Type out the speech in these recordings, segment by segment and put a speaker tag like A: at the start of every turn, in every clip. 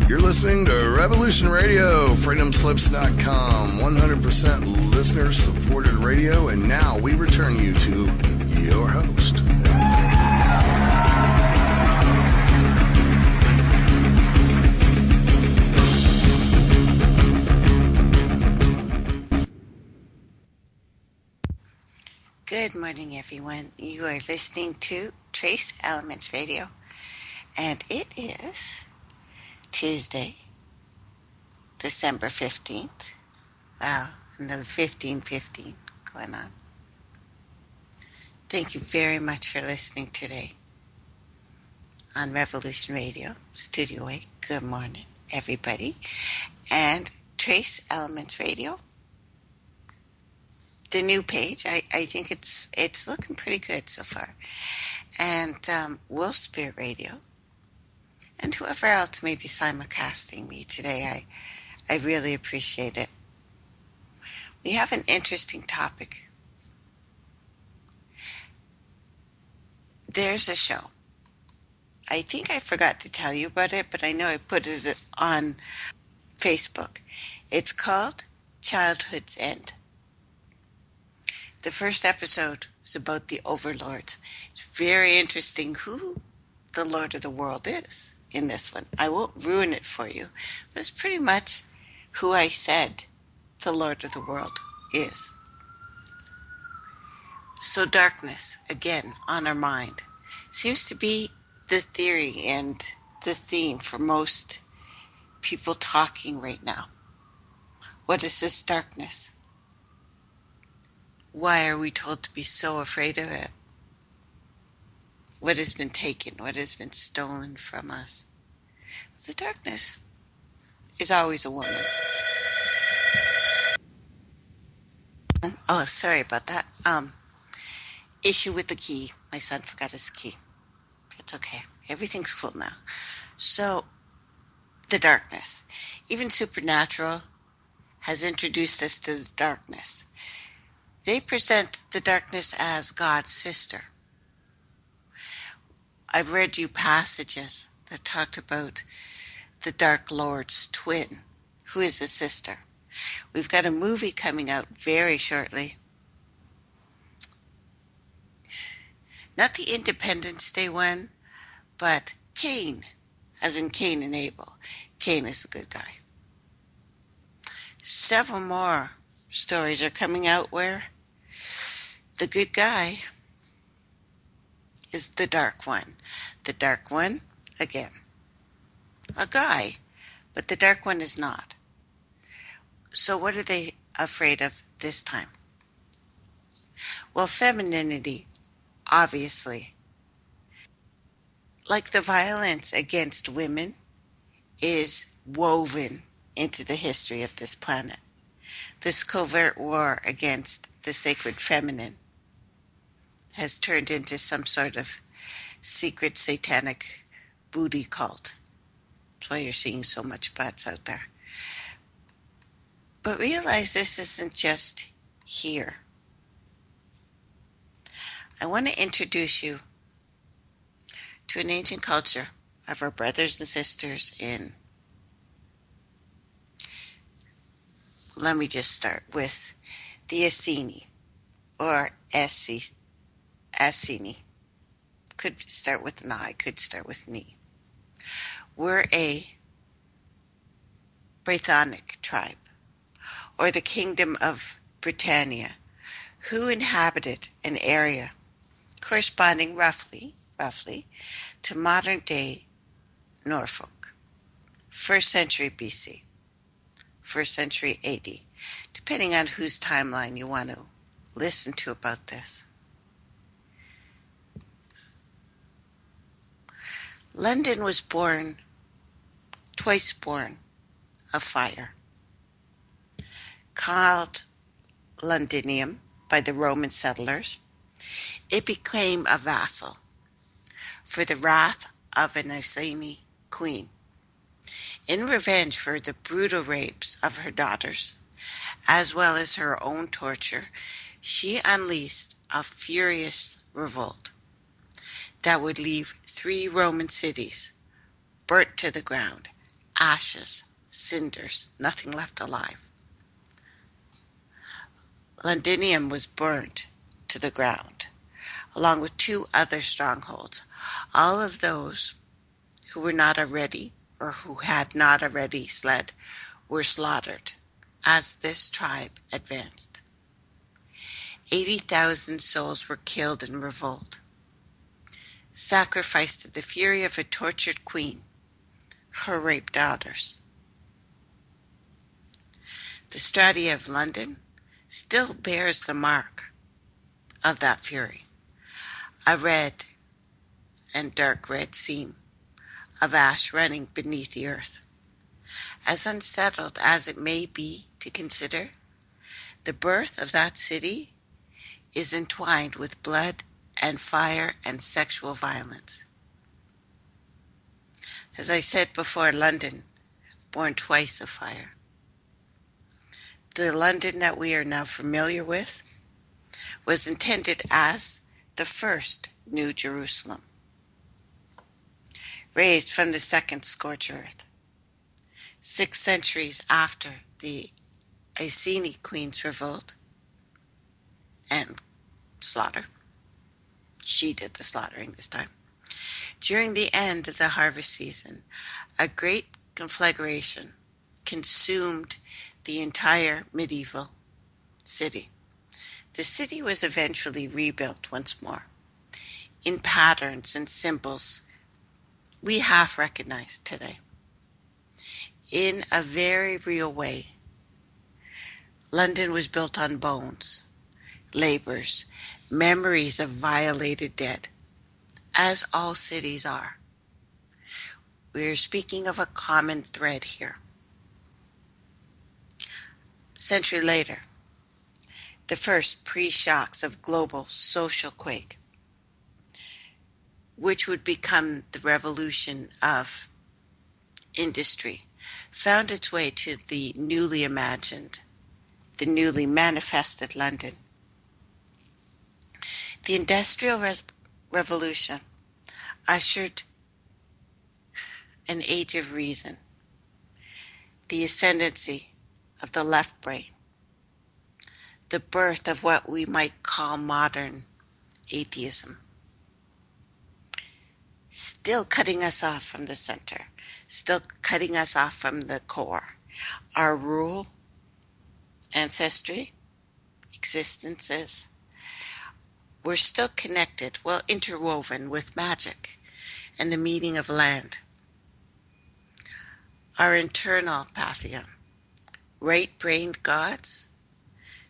A: You're listening to Revolution Radio, freedomslips.com, 100% listener-supported radio, and now we return you to your host.
B: Good morning, everyone. You are listening to Trace Elements Radio, and it is Tuesday, December 15th. Wow, another 15 going on. Thank you very much for listening today on Revolution Radio, Studio A. Good morning, everybody. And Trace Elements Radio, the new page. I think it's looking pretty good so far. And Wolf Spirit Radio, and whoever else may be simulcasting me today, I really appreciate it. We have an interesting topic. There's a show. I think I forgot to tell you about it, but I know I put it on Facebook. It's called Childhood's End. The first episode is about the overlords. It's very interesting who the Lord of the World is in this one. I won't ruin it for you, but it's pretty much who I said the Lord of the World is. So darkness, again, on our mind, seems to be the theory and the theme for most people talking right now. What is this darkness? Why are we told to be so afraid of it? What has been taken? What has been stolen from us? The darkness is always a woman. Oh, sorry about that. Issue with the key. My son forgot his key. It's okay. Everything's cool now. So, the darkness. Even Supernatural has introduced us to the darkness. They present the darkness as God's sister. I've read you passages that talked about the Dark Lord's twin, who is a sister. We've got a movie coming out very shortly. Not the Independence Day one, but Cain, as in Cain and Abel. Cain is a good guy. Several more stories are coming out where the good guy is the dark one. The dark one, again, a guy, but the dark one is not. So what are they afraid of this time? Well, femininity, obviously. Like the violence against women is woven into the history of this planet. This covert war against the sacred feminine has turned into some sort of secret satanic booty cult. That's why you're seeing so much butts out there. But realize this isn't just here. I want to introduce you to an ancient culture of our brothers and sisters in, let me just start with the Esseni, or Esseni. Could start with an I, could start with ni. We're a Brythonic tribe, or the kingdom of Britannia, who inhabited an area corresponding roughly to modern-day Norfolk, 1st century BC, 1st century AD, depending on whose timeline you want to listen to about this. London was twice born of fire. Called Londinium by the Roman settlers, it became a vassal for the wrath of an Esseni queen. In revenge for the brutal rapes of her daughters, as well as her own torture, she unleashed a furious revolt that would leave 3 Roman cities burnt to the ground, ashes, cinders, nothing left alive. Londinium was burnt to the ground, along with 2 other strongholds. All of those who were not already, or who had not already fled, were slaughtered as this tribe advanced. 80,000 souls were killed in revolt, sacrificed to the fury of a tortured queen, her raped daughters. The Strata of London still bears the mark of that fury, a red and dark red seam of ash running beneath the earth. As unsettled as it may be to consider, the birth of that city is entwined with blood and fire and sexual violence. As I said before, London, born twice of fire. The London that we are now familiar with was intended as the first New Jerusalem, raised from the second scorched earth, 6 centuries after the Iceni Queen's revolt and slaughter. She did the slaughtering this time. During the end of the harvest season, a great conflagration consumed the entire medieval city. The city was eventually rebuilt once more in patterns and symbols we half recognize today. In a very real way, London was built on bones, labors, memories of violated dead, as all cities are. We are speaking of a common thread here. A century later, the first pre-shocks of global social quake, which would become the revolution of industry, found its way to the newly imagined, the newly manifested London. The Industrial Revolution ushered an age of reason, the ascendancy of the left brain, the birth of what we might call modern atheism, still cutting us off from the center, still cutting us off from the core. Our rural ancestry, existences, were still connected, well, interwoven with magic and the meaning of land. Our internal pantheon, right-brained gods,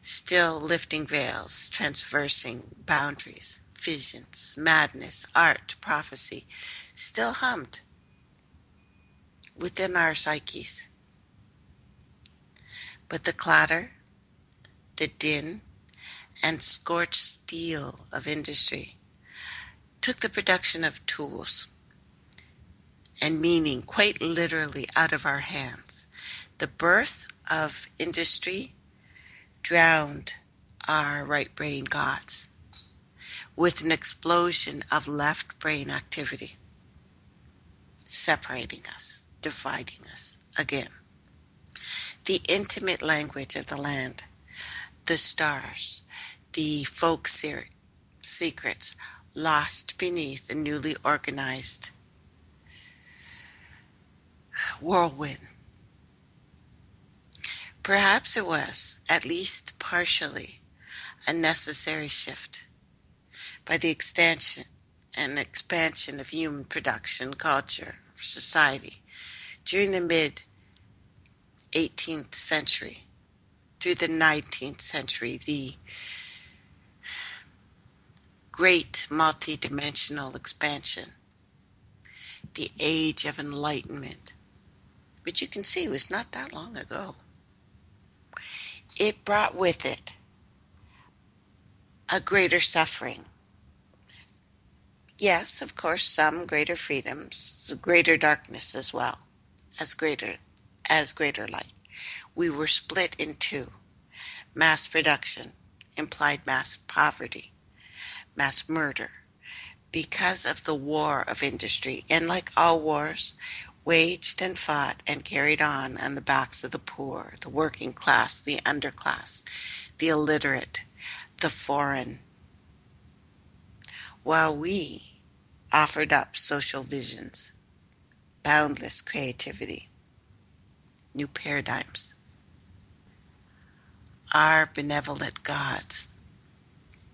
B: still lifting veils, transversing boundaries, visions, madness, art, prophecy, still hummed within our psyches. But the clatter, the din, and scorched steel of industry took the production of tools and meaning quite literally out of our hands. The birth of industry drowned our right brain gods with an explosion of left brain activity, separating us, dividing us again. The intimate language of the land, the stars, the folk secrets lost beneath the newly organized whirlwind. Perhaps it was, at least partially, a necessary shift by the extension and expansion of human production, culture, society during the mid-18th century through the 19th century, the great multi-dimensional expansion, the age of enlightenment, which you can see was not that long ago. It brought with it a greater suffering. Yes, of course, some greater freedoms, greater darkness as well, as greater light. We were split in two. Mass production implied mass poverty, mass murder, because of the war of industry. And like all wars, waged and fought and carried on the backs of the poor, the working class, the underclass, the illiterate, the foreign, while we offered up social visions, boundless creativity, new paradigms. Our benevolent gods,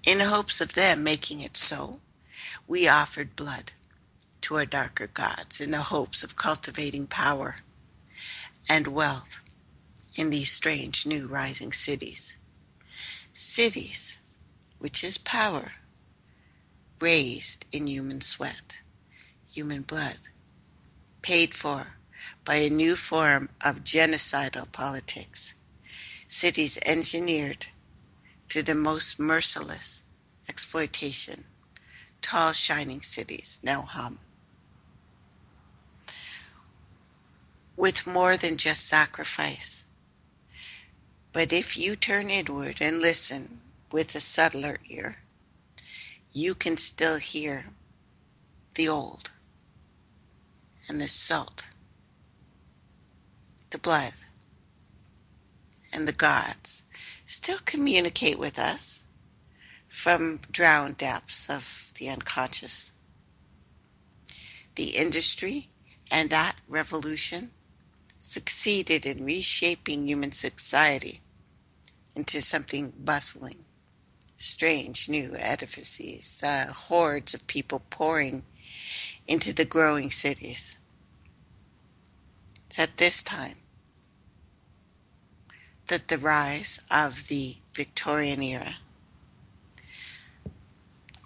B: in hopes of them making it so, we offered blood to our darker gods in the hopes of cultivating power and wealth in these strange new rising cities. Cities, which is power, raised in human sweat, human blood, paid for by a new form of genocidal politics. Cities engineered through the most merciless exploitation. Tall, shining cities now hum with more than just sacrifice. But if you turn inward and listen with a subtler ear, you can still hear the old and the salt, the blood, and the gods still communicate with us from drowned depths of the unconscious. The industry and that revolution succeeded in reshaping human society into something bustling, strange new edifices, hordes of people pouring into the growing cities. It's at this time that the rise of the Victorian era,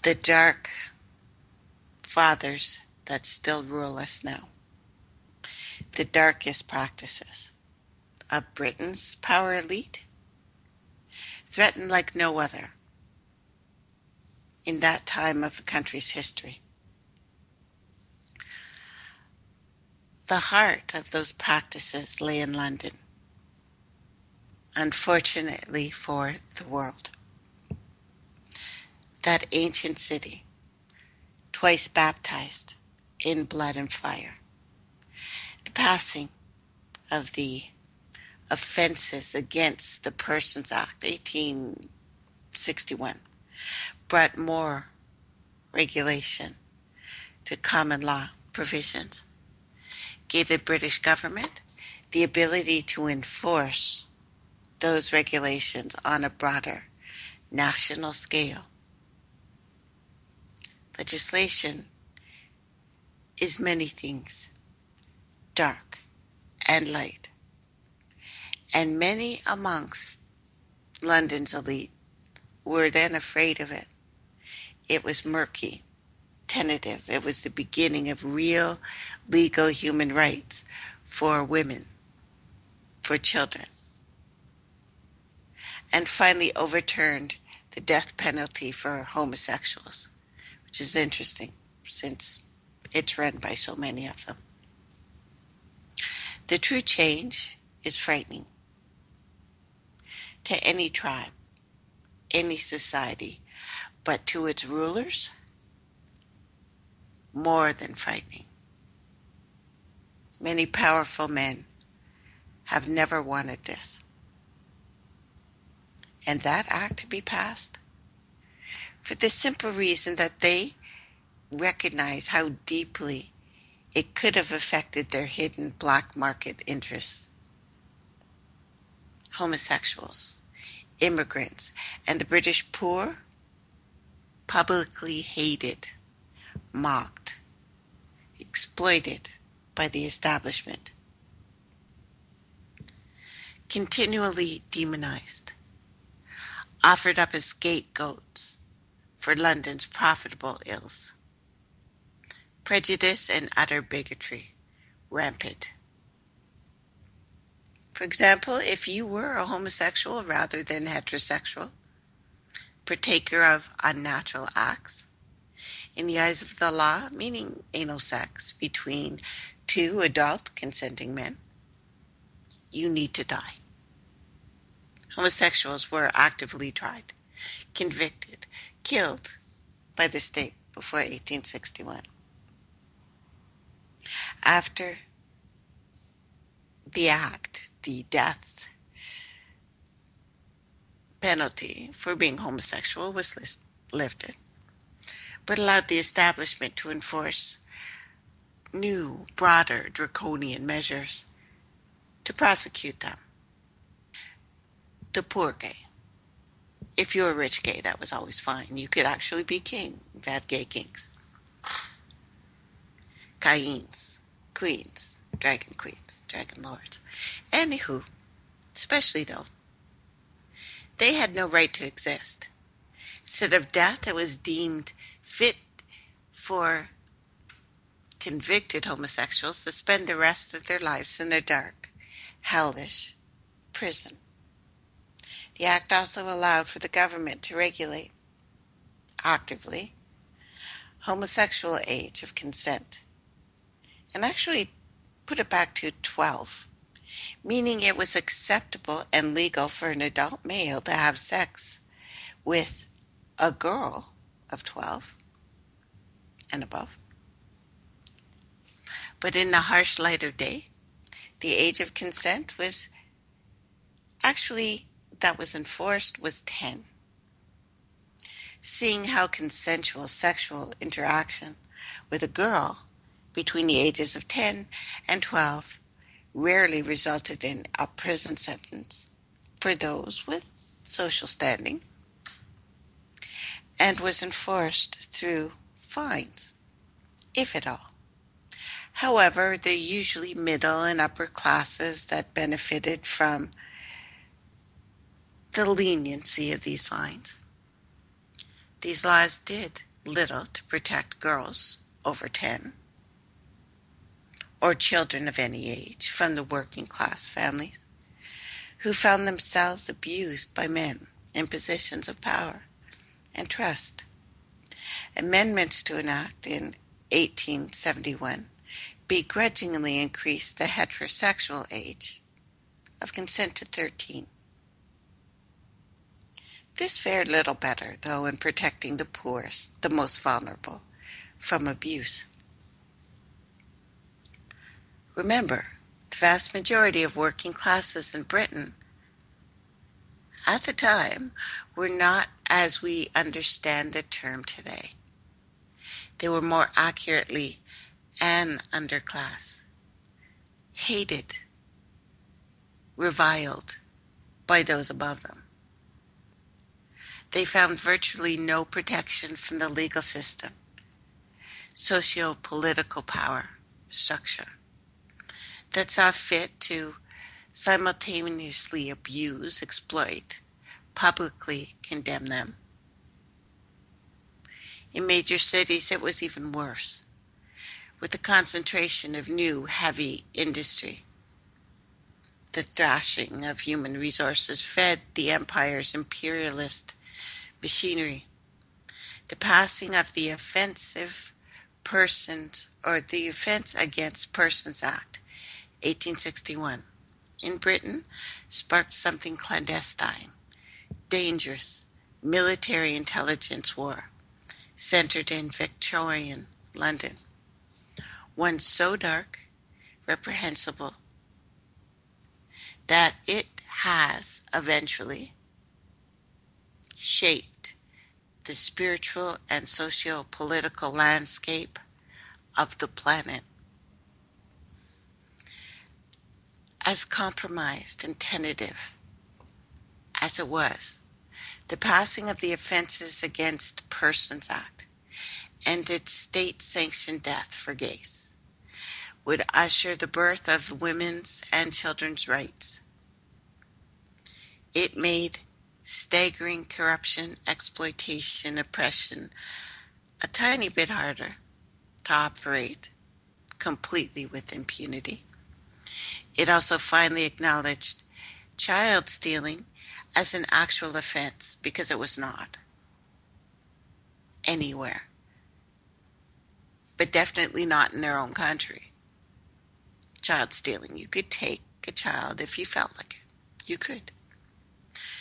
B: the dark fathers that still rule us now, the darkest practices of Britain's power elite, threatened like no other in that time of the country's history. The heart of those practices lay in London, unfortunately for the world. That ancient city, twice baptized in blood and fire. The passing of the Offenses Against the Persons Act, 1861, brought more regulation to common law provisions, gave the British government the ability to enforce those regulations on a broader national scale. Legislation is many things, dark and light, and many amongst London's elite were then afraid of it. It was murky, tentative. It was the beginning of real legal human rights for women, for children, and finally overturned the death penalty for homosexuals, which is interesting since it's run by so many of them. The true change is frightening to any tribe, any society, but to its rulers, more than frightening. Many powerful men have never wanted this. And that act to be passed, for the simple reason that they recognize how deeply it could have affected their hidden black market interests. Homosexuals, immigrants, and the British poor publicly hated, mocked, exploited by the establishment, continually demonized, offered up as scapegoats for London's profitable ills. Prejudice and utter bigotry rampant. For example, if you were a homosexual rather than heterosexual, partaker of unnatural acts, in the eyes of the law, meaning anal sex between two adult consenting men, you need to die. Homosexuals were actively tried, convicted, killed by the state before 1861. After the act, the death penalty for being homosexual was lifted, but allowed the establishment to enforce new, broader, draconian measures to prosecute them. The poor gay. If you're a rich gay, that was always fine. You could actually be king. We've had gay kings. Queens, dragon lords. Anywho, especially though, they had no right to exist. Instead of death, it was deemed fit for convicted homosexuals to spend the rest of their lives in a dark, hellish prison. The act also allowed for the government to regulate, actively, homosexual age of consent, and actually put it back to 12, meaning it was acceptable and legal for an adult male to have sex with a girl of 12 and above. But in the harsh light of day, the age of consent was actually, that was enforced, was 10. Seeing how consensual sexual interaction with a girl between the ages of 10 and 12 rarely resulted in a prison sentence for those with social standing, and was enforced through fines, if at all. However, the usually middle and upper classes that benefited from the leniency of these fines. These laws did little to protect girls over 10 or children of any age from the working class families who found themselves abused by men in positions of power and trust. Amendments to an act in 1871 begrudgingly increased the heterosexual age of consent to 13. This fared little better, though, in protecting the poorest, the most vulnerable, from abuse. Remember, the vast majority of working classes in Britain at the time were not as we understand the term today. They were more accurately an underclass, hated, reviled by those above them. They found virtually no protection from the legal system, socio-political power structure that saw fit to simultaneously abuse, exploit, publicly condemn them. In major cities, it was even worse, with the concentration of new, heavy industry. The thrashing of human resources fed the empire's imperialist machinery. The passing of the Offense Against Persons Act, 1861, in Britain sparked something clandestine, dangerous, military intelligence war centered in Victorian London. One so dark, reprehensible, that it has eventually shaped the spiritual and socio-political landscape of the planet. As compromised and tentative as it was, the passing of the Offenses Against Persons Act and its state-sanctioned death for gays would usher the birth of women's and children's rights. It made staggering corruption, exploitation, oppression a tiny bit harder to operate completely with impunity. It also finally acknowledged child stealing as an actual offense, because it was not anywhere, but definitely not in their own country. Child stealing, you could take a child if you felt like it. You could.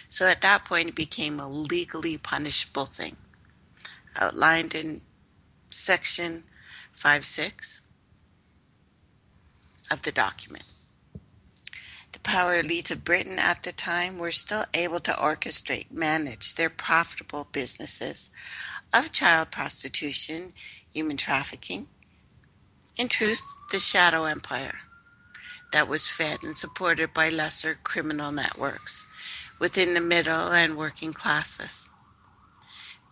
B: So at that point, it became a legally punishable thing, outlined in Section 5.6 of the document. power elites of Britain at the time were still able to orchestrate, manage their profitable businesses of child prostitution, human trafficking, in truth, the shadow empire that was fed and supported by lesser criminal networks within the middle and working classes.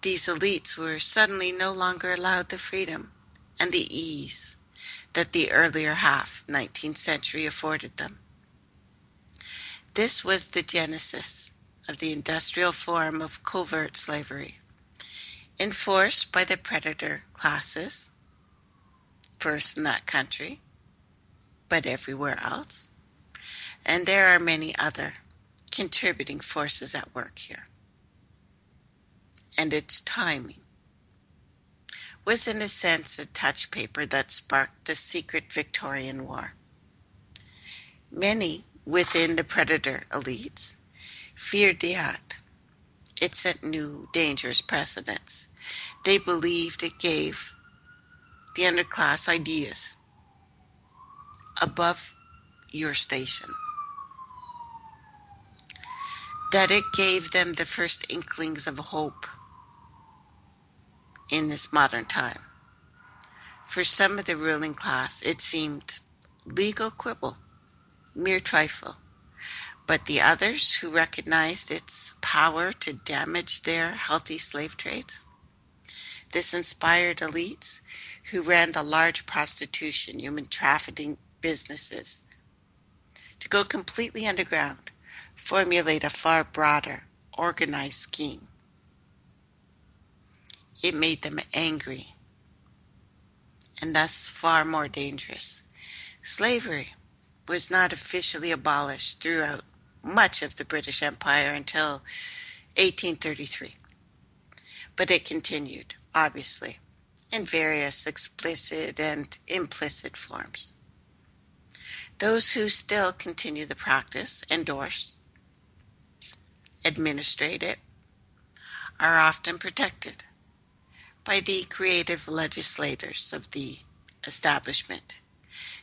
B: These elites were suddenly no longer allowed the freedom and the ease that the earlier half 19th century afforded them. This was the genesis of the industrial form of covert slavery, enforced by the predator classes, first in that country, but everywhere else. And there are many other contributing forces at work here. And its timing was in a sense a touch paper that sparked the secret Victorian War. Many within the predator elites feared the act. It set new, dangerous precedents. They believed it gave the underclass ideas above your station, that it gave them the first inklings of hope in this modern time. For some of the ruling class, it seemed legal quibble, mere trifle. But the others who recognized its power to damage their healthy slave trades, this inspired elites who ran the large prostitution, human trafficking businesses to go completely underground, formulate a far broader, organized scheme. It made them angry and thus far more dangerous. Slavery was not officially abolished throughout much of the British Empire until 1833. But it continued, obviously, in various explicit and implicit forms. Those who still continue the practice, endorse, administrate it, are often protected by the creative legislators of the establishment.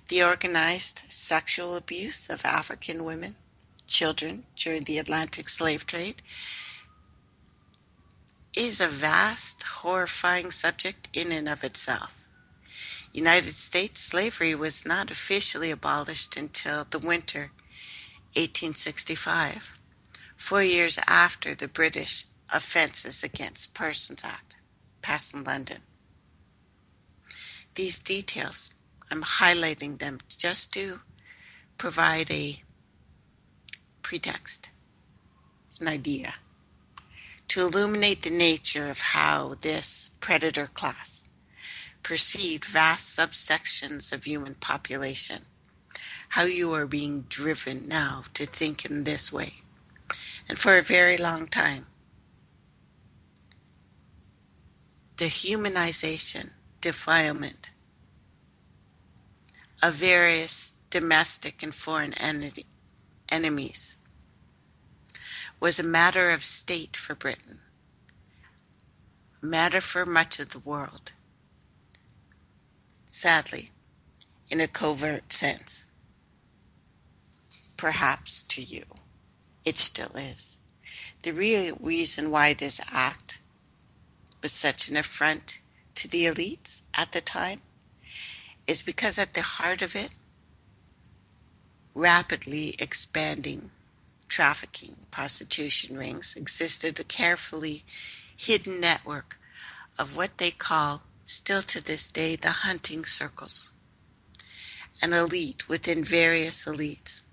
B: The organized sexual abuse of African women, children during the Atlantic slave trade is a vast, horrifying subject in and of itself. United States slavery was not officially abolished until the winter 1865, 4 years after the British Offences Against Persons Act passed in London. These details, I'm highlighting them just to provide a pretext, an idea, to illuminate the nature of how this predator class perceived vast subsections of human population, how you are being driven now to think in this way. And for a very long time, the humanization, defilement of various domestic and foreign enemies was a matter of state for Britain, a matter for much of the world. Sadly, in a covert sense, perhaps to you, it still is. The real reason why this act was such an affront to the elites at the time is because at the heart of it, rapidly expanding trafficking, prostitution rings, existed a carefully hidden network of what they call, still to this day, the hunting circles. An elite within various elites,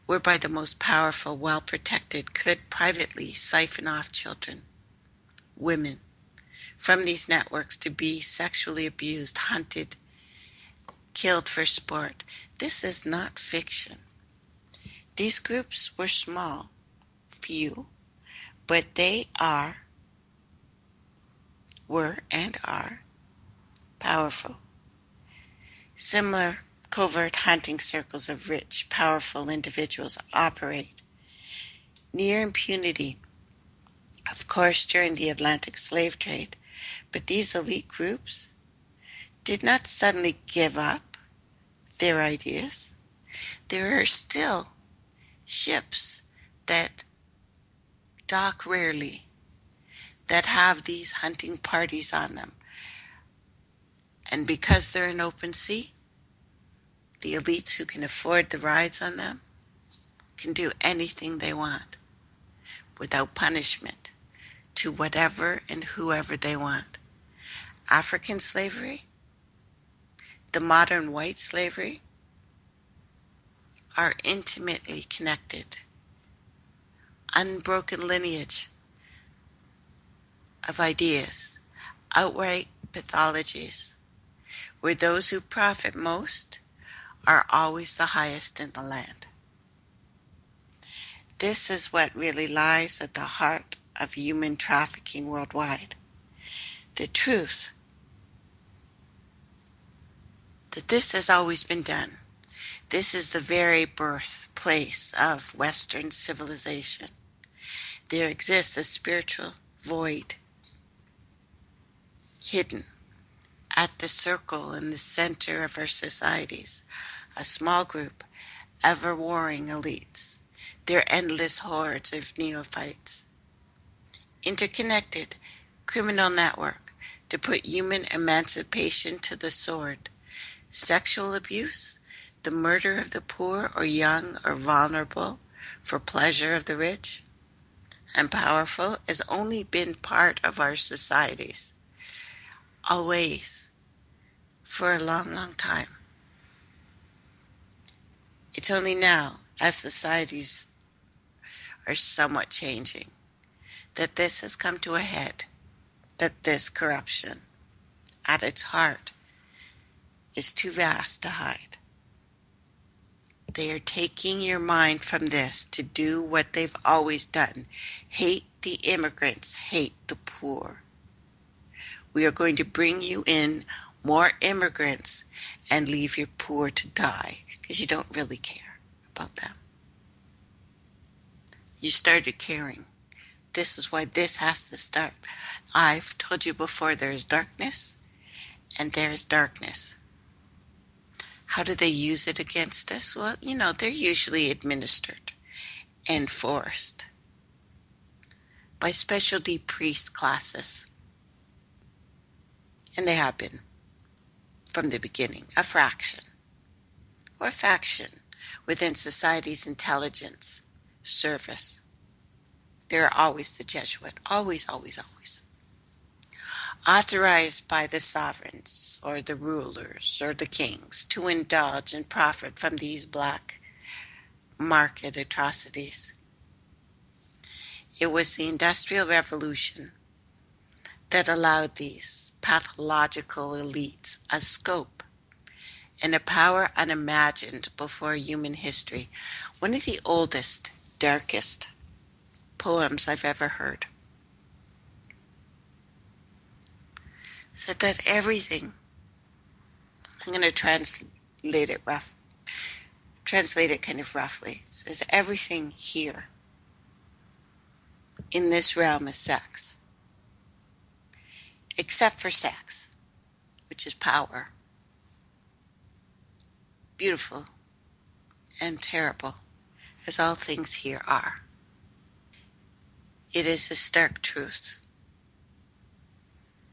B: whereby the most powerful, well-protected, could privately siphon off children, women, from these networks to be sexually abused, hunted, killed for sport. This is not fiction. These groups were small, few, but they were and are powerful. Similar covert hunting circles of rich, powerful individuals operate near impunity, of course, during the Atlantic slave trade, but these elite groups did not suddenly give up their ideas. There are still ships that dock rarely, that have these hunting parties on them. And because they're in open sea, the elites who can afford the rides on them can do anything they want without punishment to whatever and whoever they want. African slavery, the modern white slavery, are intimately connected. Unbroken lineage of ideas, outright pathologies, where those who profit most are always the highest in the land. This is what really lies at the heart of human trafficking worldwide. The truth that this has always been done. This is the very birthplace of Western civilization. There exists a spiritual void hidden at the circle in the center of our societies, a small group, ever-warring elites, their endless hordes of neophytes. Interconnected criminal network to put human emancipation to the sword. Sexual abuse, the murder of the poor or young or vulnerable for pleasure of the rich and powerful has only been part of our societies. Always. For a long, long time. It's only now, as societies are somewhat changing, that this has come to a head, that this corruption, at its heart, is too vast to hide. They are taking your mind from this to do what they've always done. Hate the immigrants, hate the poor. We are going to bring you in more immigrants and leave your poor to die because you don't really care about them. You started caring. This is why this has to start. I've told you before, there is darkness and there is darkness. How do they use it against us? Well, they're usually administered, enforced by specialty priest classes. And they have been, from the beginning, a fraction or faction within society's intelligence service. They're always the Jesuit, always, always, always. Authorized by the sovereigns or the rulers or the kings to indulge and profit from these black market atrocities. It was the Industrial Revolution that allowed these pathological elites a scope and a power unimagined before human history. One of the oldest, darkest poems I've ever heard said that everything, I'm going to translate it kind of roughly. It says everything here in this realm is sex, except for sex, which is power. Beautiful and terrible, as all things here are. It is a stark truth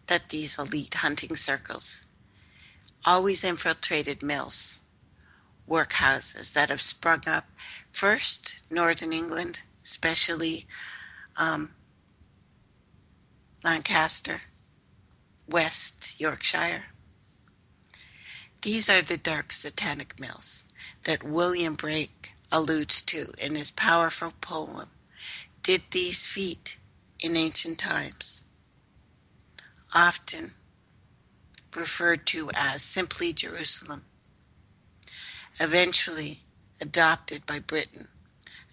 B: that these elite hunting circles always infiltrated mills, workhouses that have sprung up first northern England, especially Lancaster, West Yorkshire. These are the dark satanic mills that William Blake alludes to in his powerful poem, Did These Feet in Ancient Times, often referred to as simply Jerusalem, eventually adopted by Britain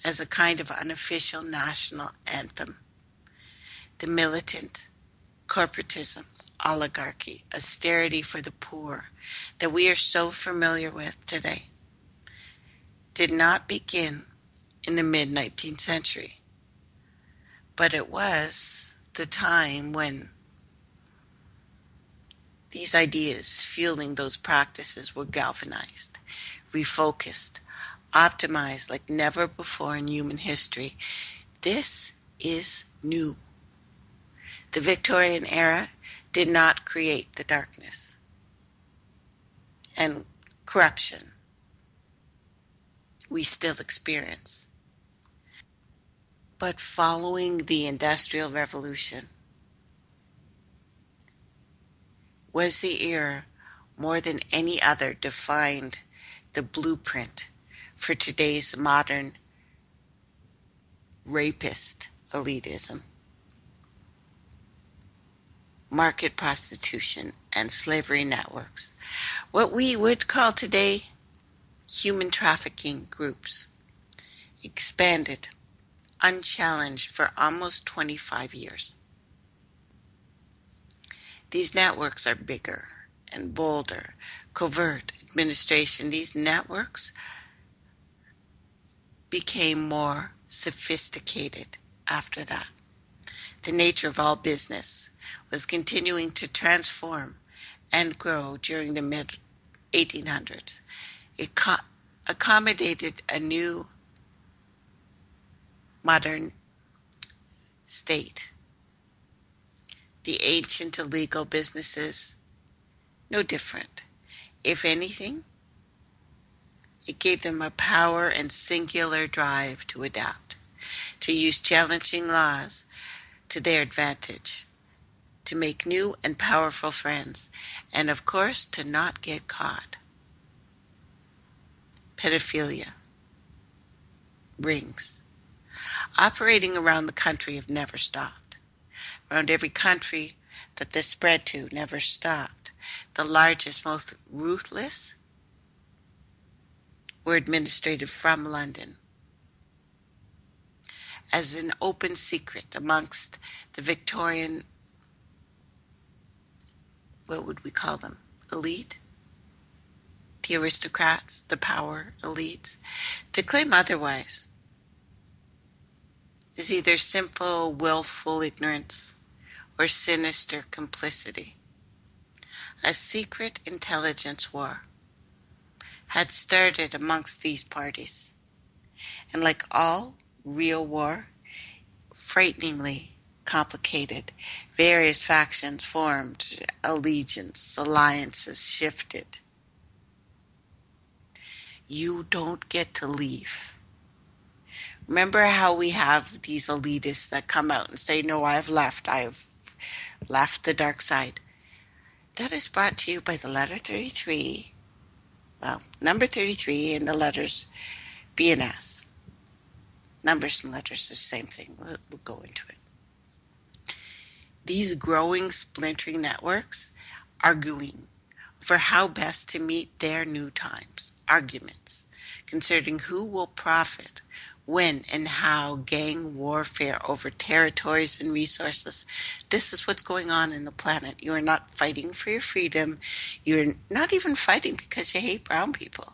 B: as a kind of unofficial national anthem. The militant, corporatism, oligarchy, austerity for the poor that we are so familiar with today did not begin in the mid-19th century, but it was the time when these ideas fueling those practices were galvanized, refocused, optimized like never before in human history. This is new. The Victorian era did not create the darkness and corruption we still experience. But following the Industrial Revolution was the era more than any other defined the blueprint for today's modern rapist elitism, market prostitution, and slavery networks, what we would call today human trafficking groups, expanded unchallenged for almost 25 years. These networks are bigger and bolder, covert administration. These networks became more sophisticated after that. The nature of all business was continuing to transform and grow during the mid-1800s. It accommodated a new modern state. The ancient illegal businesses, no different. If anything, it gave them a power and singular drive to adapt, to use challenging laws to their advantage, to make new and powerful friends, and of course, to not get caught. Pedophilia rings, operating around the country, have never stopped. Around every country that this spread to never stopped. The largest, most ruthless were administrated from London. As an open secret amongst the Victorian, what would we call them? Elite? The aristocrats, the power elites. To claim otherwise is either simple, willful ignorance or sinister complicity. A secret intelligence war had started amongst these parties, and like all real war, frighteningly complicated. Various factions formed, allegiance, alliances shifted. You don't get to leave. Remember how we have these elitists that come out and say, no, I have left the dark side. That is brought to you by the letter 33, number 33 and the letters B and S. Numbers and letters are the same thing. We'll go into it. These growing, splintering networks arguing over how best to meet their new times. Arguments concerning who will profit, when and how, gang warfare over territories and resources. This is what's going on in the planet. You are not fighting for your freedom. You're not even fighting because you hate brown people.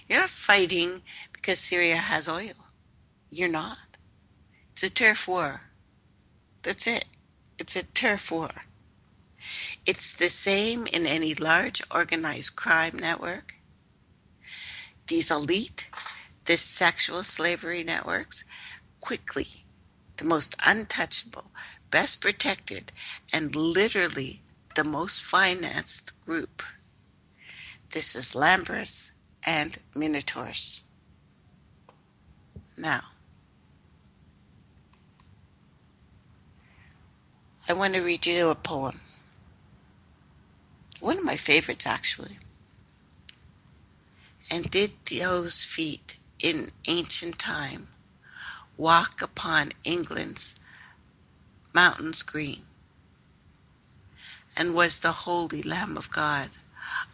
B: You're not fighting because Syria has oil. You're not. It's a turf war. That's it. It's a turf war. It's the same in any large organized crime network. These elite, this sexual slavery networks, quickly the most untouchable, best protected, and literally the most financed group. This is Lamberts and Minotaurs. Now, I want to read you a poem. One of my favorites, actually. And did those feet in ancient time walk upon England's mountains green? And was the holy Lamb of God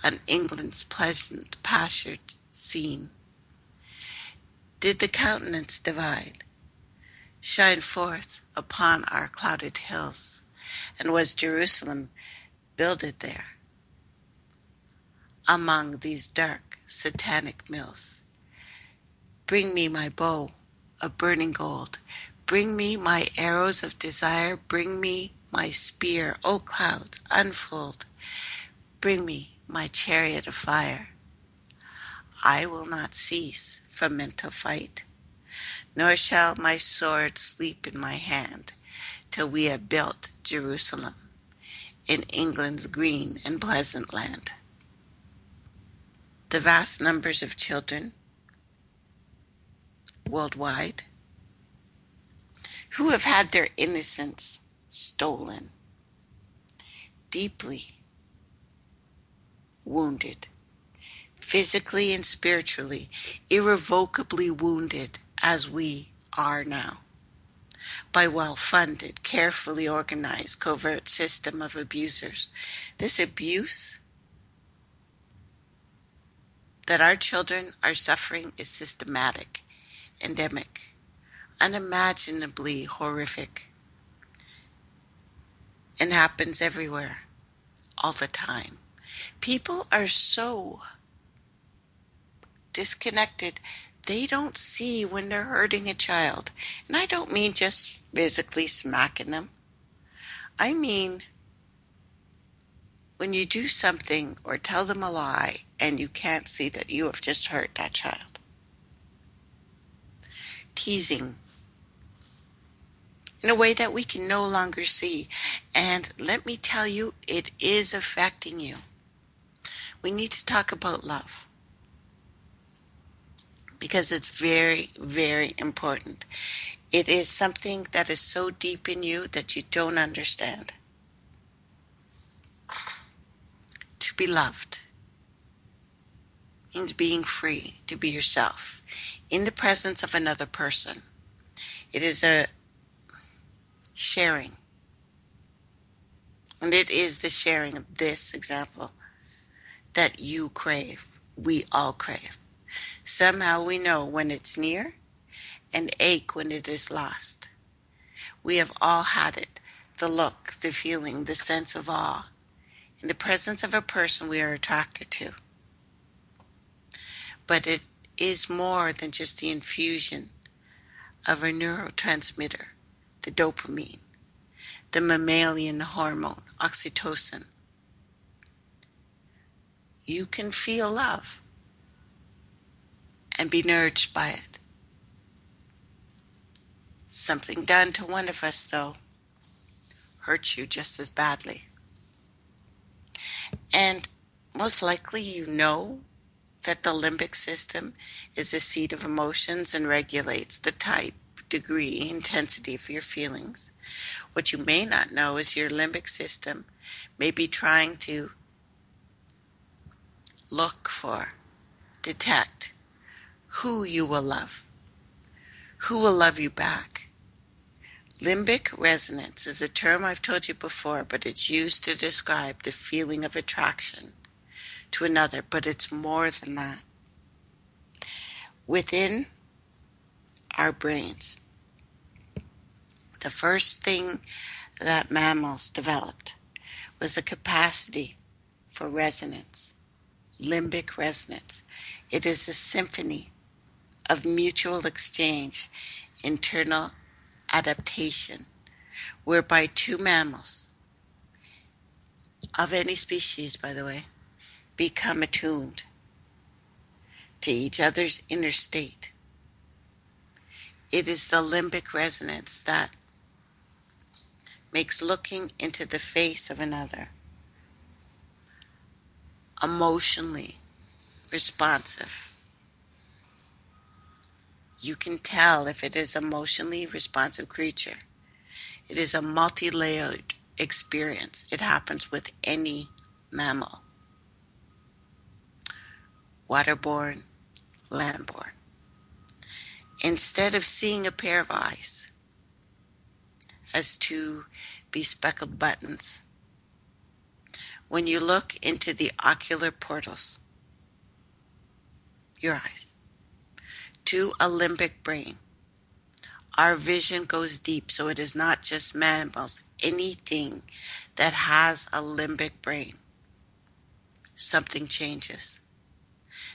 B: on England's pleasant pastured scene? Did the countenance divine shine forth upon our clouded hills? And was Jerusalem builded there among these dark satanic mills? Bring me my bow of burning gold. Bring me my arrows of desire. Bring me my spear, O clouds, unfold. Bring me my chariot of fire. I will not cease from mental fight, nor shall my sword sleep in my hand, till we have built Jerusalem in England's green and pleasant land. The vast numbers of children worldwide who have had their innocence stolen, deeply wounded, physically and spiritually, irrevocably wounded as we are now, by well-funded, carefully organized, covert system of abusers. This abuse that our children are suffering is systematic, endemic, unimaginably horrific, and happens everywhere, all the time. People are so disconnected, they don't see when they're hurting a child. And I don't mean just physically smacking them. I mean when you do something or tell them a lie and you can't see that you have just hurt that child. Teasing in a way that we can no longer see. And let me tell you, it is affecting you. We need to talk about love, because it's very, very important. It is something that is so deep in you that you don't understand. To be loved means being free to be yourself in the presence of another person. It is a sharing. And it is the sharing of this example that you crave. We all crave. Somehow we know when it's near and ache when it is lost. We have all had it, the look, the feeling, the sense of awe in the presence of a person we are attracted to. But it is more than just the infusion of a neurotransmitter, the dopamine, the mammalian hormone, oxytocin. You can feel love and be nourished by it. Something done to one of us, though, hurts you just as badly. And most likely you know that the limbic system is the seat of emotions and regulates the type, degree, intensity of your feelings. What you may not know is your limbic system may be trying to look for, detect who you will love, who will love you back. Limbic resonance is a term I've told you before, but it's used to describe the feeling of attraction to another, but it's more than that. Within our brains, the first thing that mammals developed was the capacity for resonance, limbic resonance. It is a symphony of mutual exchange, internal adaptation, whereby two mammals, of any species by the way, become attuned to each other's inner state. It is the limbic resonance that makes looking into the face of another emotionally responsive. You can tell if it is an emotionally responsive creature. It is a multi-layered experience. It happens with any mammal. Waterborne, landborne. Instead of seeing a pair of eyes as two bespectacled buttons, when you look into the ocular portals, your eyes, to a limbic brain, our vision goes deep. So it is not just mammals, anything that has a limbic brain, something changes.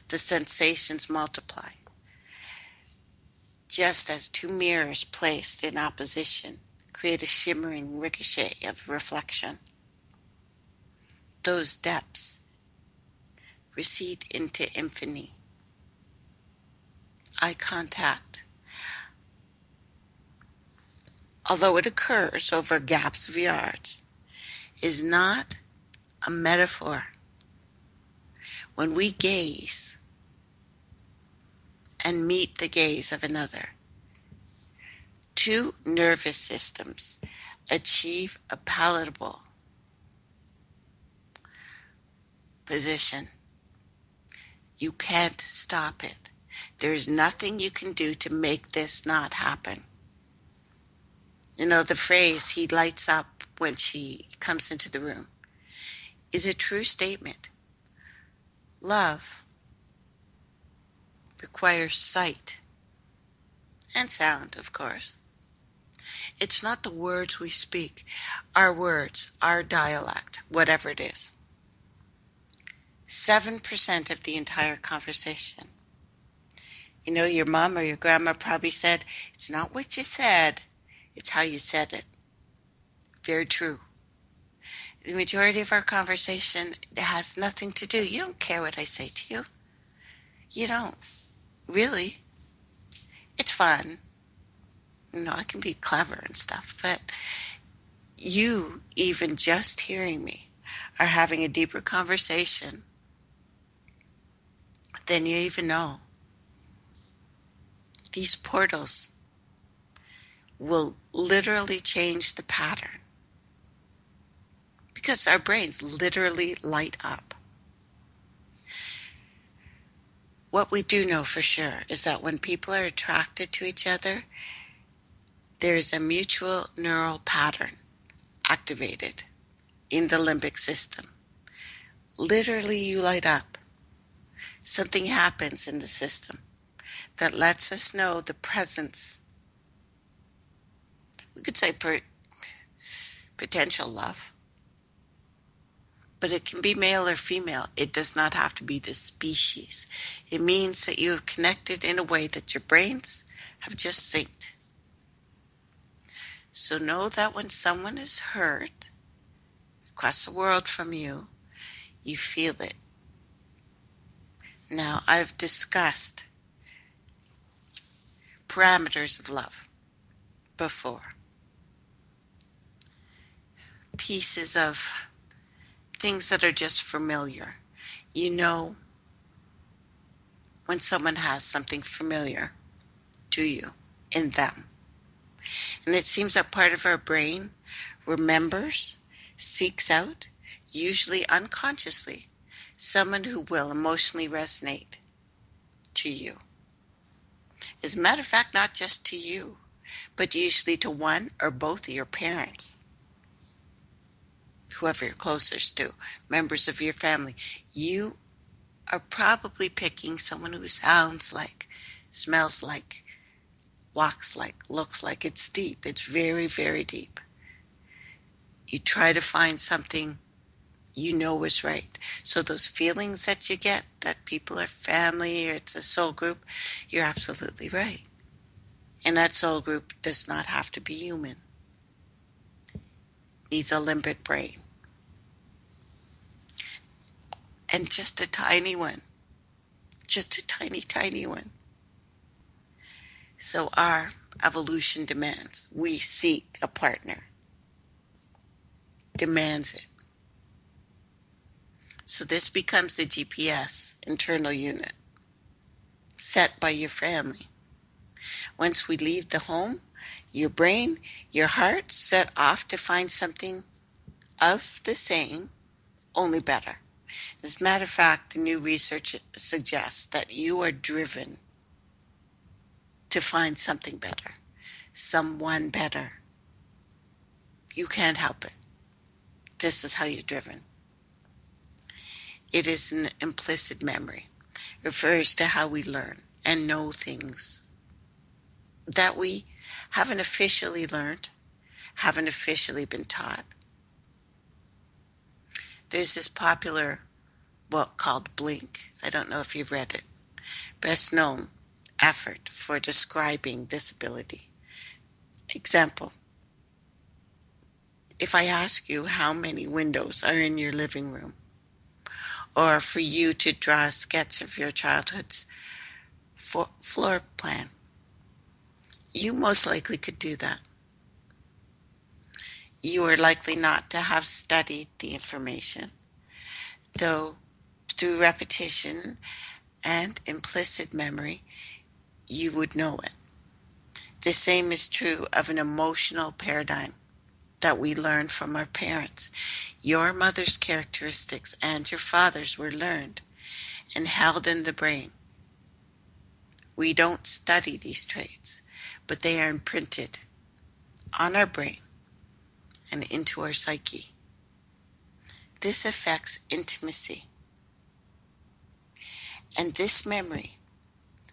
B: The sensations multiply. Just as two mirrors placed in opposition create a shimmering ricochet of reflection, those depths recede into infinity, eye contact, although it occurs over gaps of yards, is not a metaphor. When we gaze and meet the gaze of another, two nervous systems achieve a palatable position. You can't stop it. There's nothing you can do to make this not happen. You know, the phrase, he lights up when she comes into the room, is a true statement. Love requires sight and sound, of course. It's not the words we speak, our words, our dialect, whatever it is. 7% of the entire conversation. You know, your mom or your grandma probably said, it's not what you said, it's how you said it. Very true. The majority of our conversation has nothing to do. You don't care what I say to you. You don't. Really. It's fun. You know, I can be clever and stuff, but you, even just hearing me, are having a deeper conversation than you even know. These portals will literally change the pattern because our brains literally light up. What we do know for sure is that when people are attracted to each other, there's a mutual neural pattern activated in the limbic system. Literally, you light up. Something happens in the system that lets us know the presence, we could say potential love. But it can be male or female. It does not have to be the species. It means that you have connected in a way that your brains have just synced. So know that when someone is hurt across the world from you, you feel it. Now, I've discussed parameters of love before. Pieces of things that are just familiar. You know when someone has something familiar to you in them. And it seems that part of our brain remembers, seeks out, usually unconsciously, someone who will emotionally resonate to you. As a matter of fact, not just to you, but usually to one or both of your parents, whoever you're closest to, members of your family. You are probably picking someone who sounds like, smells like, walks like, looks like. It's deep. It's very, very deep. You try to find something you know is right. So those feelings that you get, that people are family or it's a soul group, you're absolutely right. And that soul group does not have to be human. Needs a limbic brain. And just a tiny one. Just a tiny, tiny one. So our evolution demands. We seek a partner. Demands it. So this becomes the GPS, internal unit, set by your family. Once we leave the home, your brain, your heart set off to find something of the same, only better. As a matter of fact, the new research suggests that you are driven to find something better, someone better. You can't help it. This is how you're driven. It is an implicit memory. It refers to how we learn and know things that we haven't officially learned, haven't officially been taught. There's this popular book called Blink. I don't know if you've read it. Best known effort for describing disability. Example. If I ask you how many windows are in your living room, or for you to draw a sketch of your childhood's floor plan. You most likely could do that. You are likely not to have studied the information, though through repetition and implicit memory, you would know it. The same is true of an emotional paradigm that we learn from our parents. Your mother's characteristics and your father's were learned and held in the brain. We don't study these traits, but they are imprinted on our brain and into our psyche. This affects intimacy. And this memory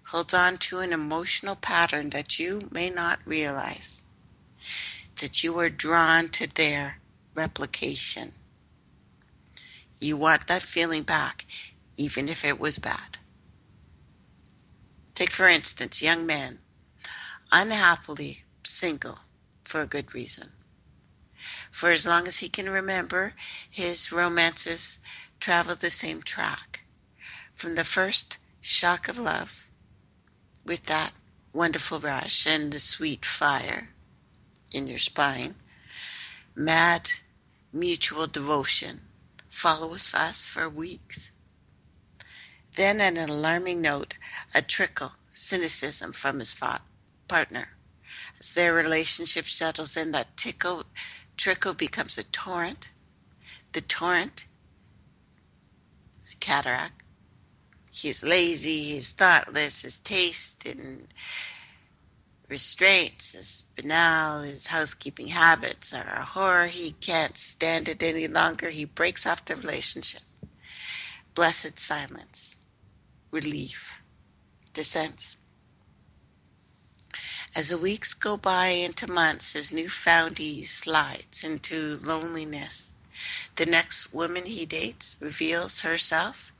B: holds on to an emotional pattern that you may not realize, that you are drawn to their replication. You want that feeling back, even if it was bad. Take, for instance, young man, unhappily single for a good reason. For as long as he can remember, his romances travel the same track. From the first shock of love, with that wonderful rush and the sweet fire in your spine, mad mutual devotion follows us for weeks. Then at an alarming note, a trickle, cynicism from his partner. As their relationship settles in, that trickle becomes a torrent. The torrent, a cataract. He's lazy, he's thoughtless, his taste and restraints is banal, his housekeeping habits are a horror, he can't stand it any longer, he breaks off the relationship. Blessed silence, relief, descent. As the weeks go by into months, his newfound ease slides into loneliness. The next woman he dates reveals herself,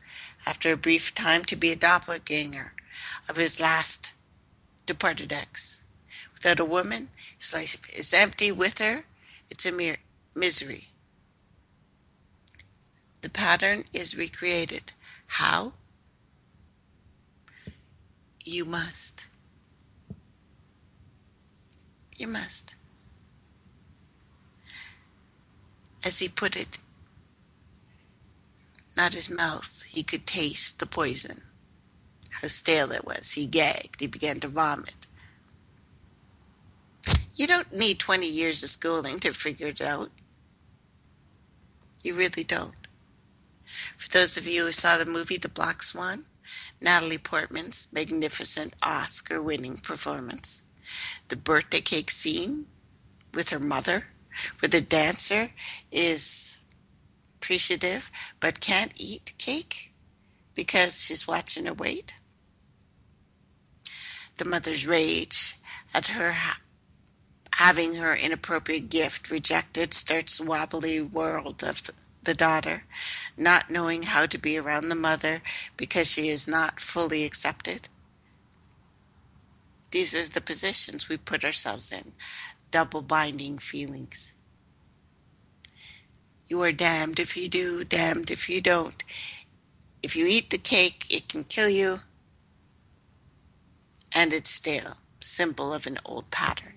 B: after a brief time, to be a doppelganger of his last departed ex. Without a woman, his life is empty. With her, it's a mere misery. The pattern is recreated. How? You must. You must. As he put it, not his mouth, he could taste the poison. How stale it was. He gagged. He began to vomit. You don't need 20 years of schooling to figure it out. You really don't. For those of you who saw the movie The Black Swan, Natalie Portman's magnificent Oscar-winning performance, the birthday cake scene with her mother, where the dancer is appreciative but can't eat cake because she's watching her weight. The mother's rage at her having her inappropriate gift rejected starts the wobbly world of the daughter, not knowing how to be around the mother because she is not fully accepted. These are the positions we put ourselves in, double binding feelings. You are damned if you do, damned if you don't. If you eat the cake, it can kill you, and it's stale, symbol of an old pattern.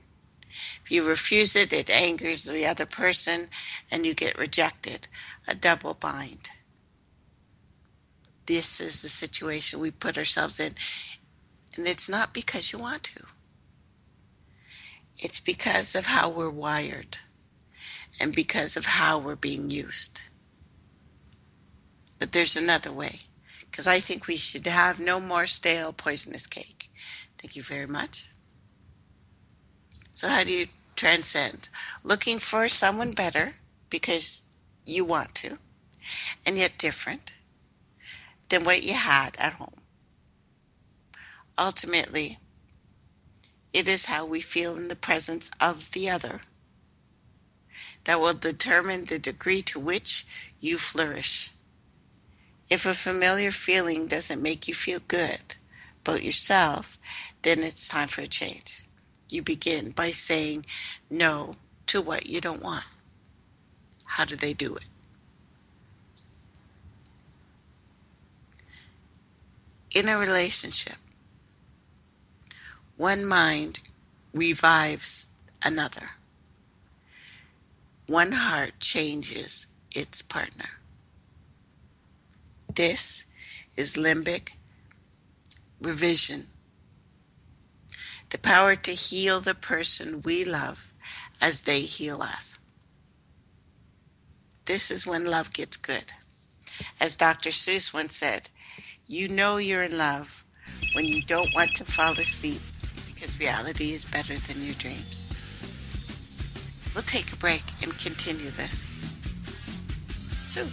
B: If you refuse it, it angers the other person, and you get rejected, a double bind. This is the situation we put ourselves in, and it's not because you want to. It's because of how we're wired and because of how we're being used. But there's another way, because I think we should have no more stale, poisonous cake. Thank you very much. So how do you transcend? Looking for someone better because you want to, and yet different than what you had at home. Ultimately, it is how we feel in the presence of the other that will determine the degree to which you flourish. If a familiar feeling doesn't make you feel good about yourself, then it's time for a change. You begin by saying no to what you don't want. How do they do it? In a relationship, One mind revives another. One heart changes its partner. This is limbic revision. The power to heal the person we love as they heal us. This is when love gets good. As Dr. Seuss once said, you know you're in love when you don't want to fall asleep because reality is better than your dreams. We'll take a break and continue this soon.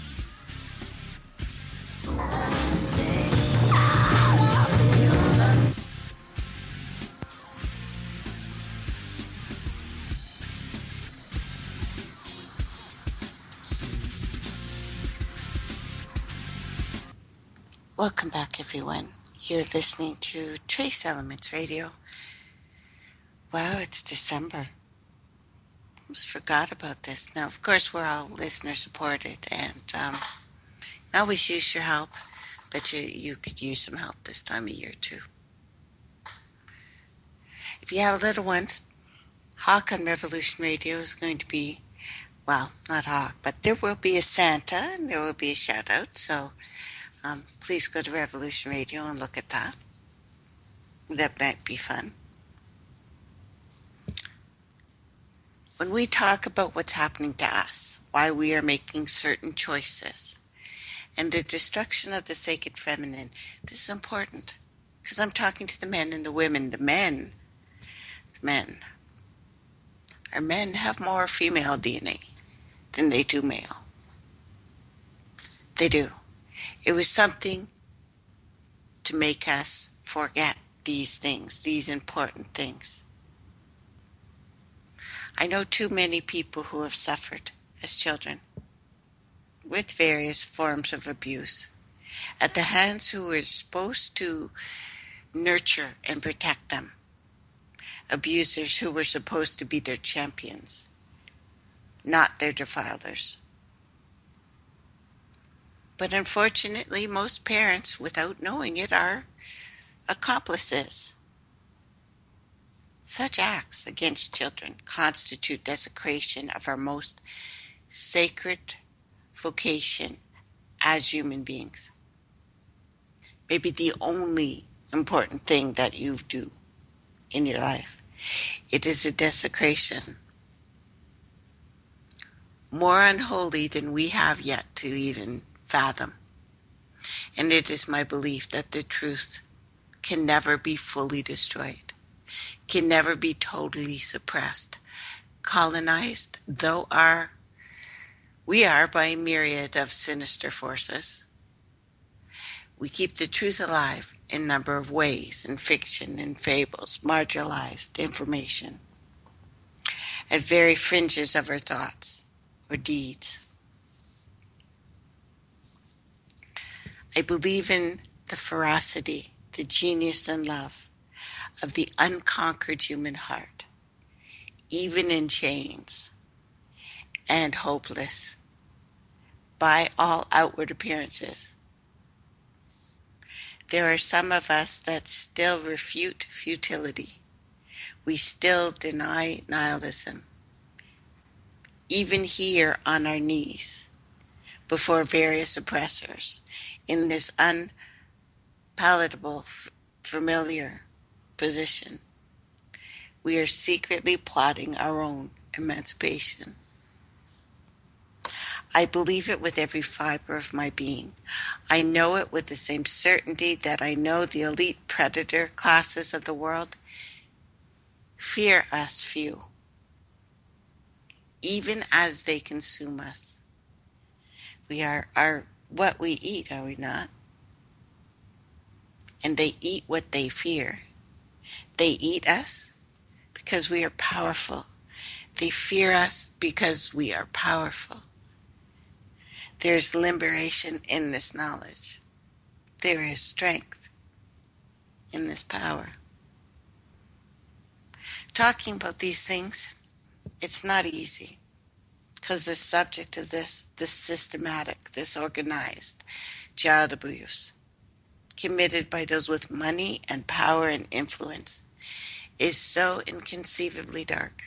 B: Welcome back, everyone. You're listening to Trace Elements Radio. Wow, it's December. Almost forgot about this. Now, of course, we're all listener supported, and I always use your help, but you could use some help this time of year too. If you have little ones, Hawk on Revolution Radio is going to be, well, not Hawk, but there will be a Santa and there will be a shout out, so please go to Revolution Radio and look at that. That might be fun. When we talk about what's happening to us, why we are making certain choices, and the destruction of the sacred feminine, this is important. Because I'm talking to the men and the women. Our men have more female DNA than they do male. They do. It was something to make us forget these things, these important things. I know too many people who have suffered as children with various forms of abuse at the hands who were supposed to nurture and protect them. Abusers who were supposed to be their champions, not their defilers. But unfortunately, most parents, without knowing it, are accomplices. Such acts against children constitute desecration of our most sacred vocation as human beings. Maybe the only important thing that you do in your life. It is a desecration more unholy than we have yet to even fathom. And it is my belief that the truth can never be fully destroyed, can never be totally suppressed, colonized, though we are by a myriad of sinister forces. We keep the truth alive in a number of ways, in fiction, in fables, marginalized information, at very fringes of our thoughts or deeds. I believe in the ferocity, the genius and love of the unconquered human heart, even in chains and hopeless by all outward appearances. There are some of us that still refute futility. We still deny nihilism, even here on our knees before various oppressors in this unpalatable, familiar position. We are secretly plotting our own emancipation. I believe it with every fiber of my being. I know it with the same certainty that I know the elite predator classes of the world fear us few, even as they consume us. We are what we eat, are we not? And they eat what they fear. They eat us because we are powerful. They fear us because we are powerful. There's liberation in this knowledge. There is strength in this power. Talking about these things, it's not easy because the subject of this systematic, this organized child abuse committed by those with money and power and influence is so inconceivably dark,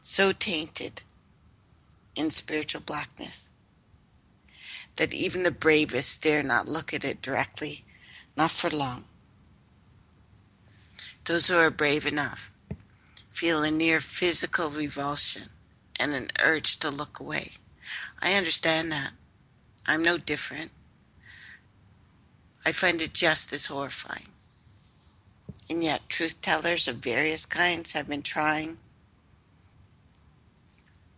B: so tainted in spiritual blackness, that even the bravest dare not look at it directly, not for long. Those who are brave enough feel a near physical revulsion and an urge to look away. I understand that. I'm no different. I find it just as horrifying. And yet, truth tellers of various kinds have been trying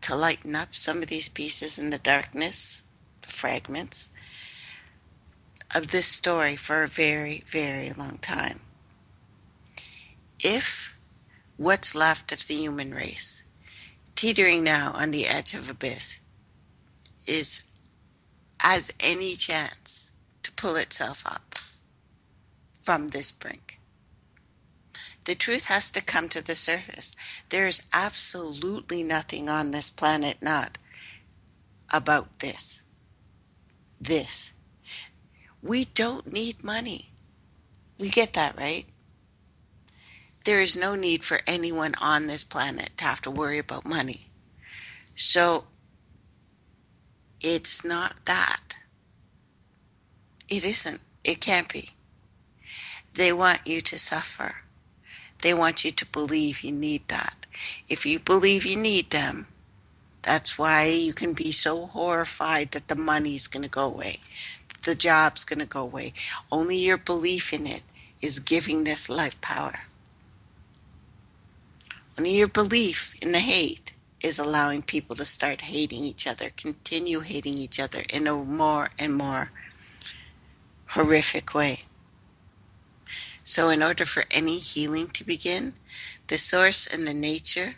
B: to lighten up some of these pieces in the darkness, the fragments of this story for a very, very long time. If what's left of the human race, teetering now on the edge of abyss, has any chance to pull itself up from this brink, the truth has to come to the surface. There is absolutely nothing on this planet not about this. This. We don't need money. We get that, right? There is no need for anyone on this planet to have to worry about money. So, it's not that. It isn't. It can't be. They want you to suffer. They want you to believe you need that. If you believe you need them, that's why you can be so horrified that the money's going to go away. The job's going to go away. Only your belief in it is giving this life power. Only your belief in the hate is allowing people to start hating each other, continue hating each other in a more and more horrific way. So in order for any healing to begin, the source and the nature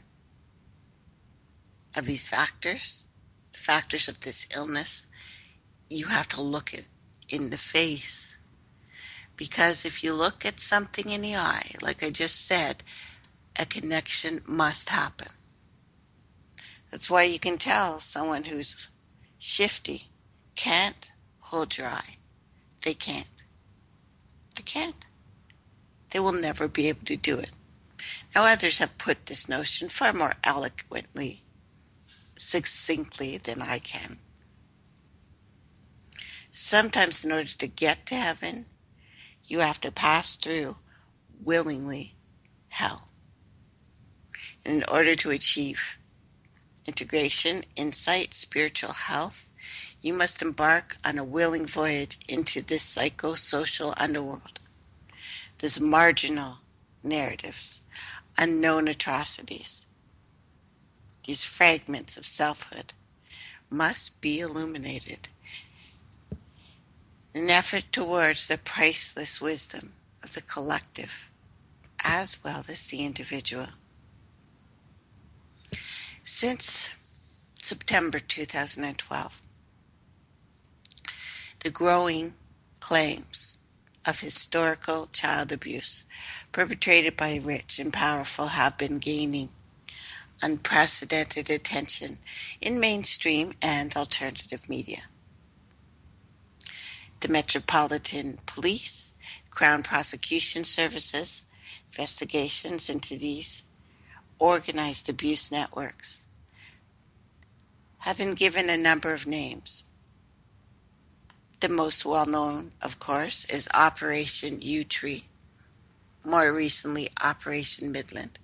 B: of these factors, the factors of this illness, you have to look it in the face. Because if you look at something in the eye, like I just said, a connection must happen. That's why you can tell someone who's shifty can't hold your eye. They can't. They can't. They will never be able to do it. Now others have put this notion far more eloquently, succinctly than I can. Sometimes in order to get to heaven, you have to pass through, willingly, hell. And in order to achieve integration, insight, spiritual health, you must embark on a willing voyage into this psychosocial underworld. These marginal narratives, unknown atrocities, these fragments of selfhood must be illuminated in an effort towards the priceless wisdom of the collective as well as the individual. Since September 2012, the growing claims of historical child abuse perpetrated by rich and powerful have been gaining unprecedented attention in mainstream and alternative media. The Metropolitan Police, Crown Prosecution Services, investigations into these organized abuse networks have been given a number of names. The most well-known, of course, is Operation U-Tree, more recently Operation Midland.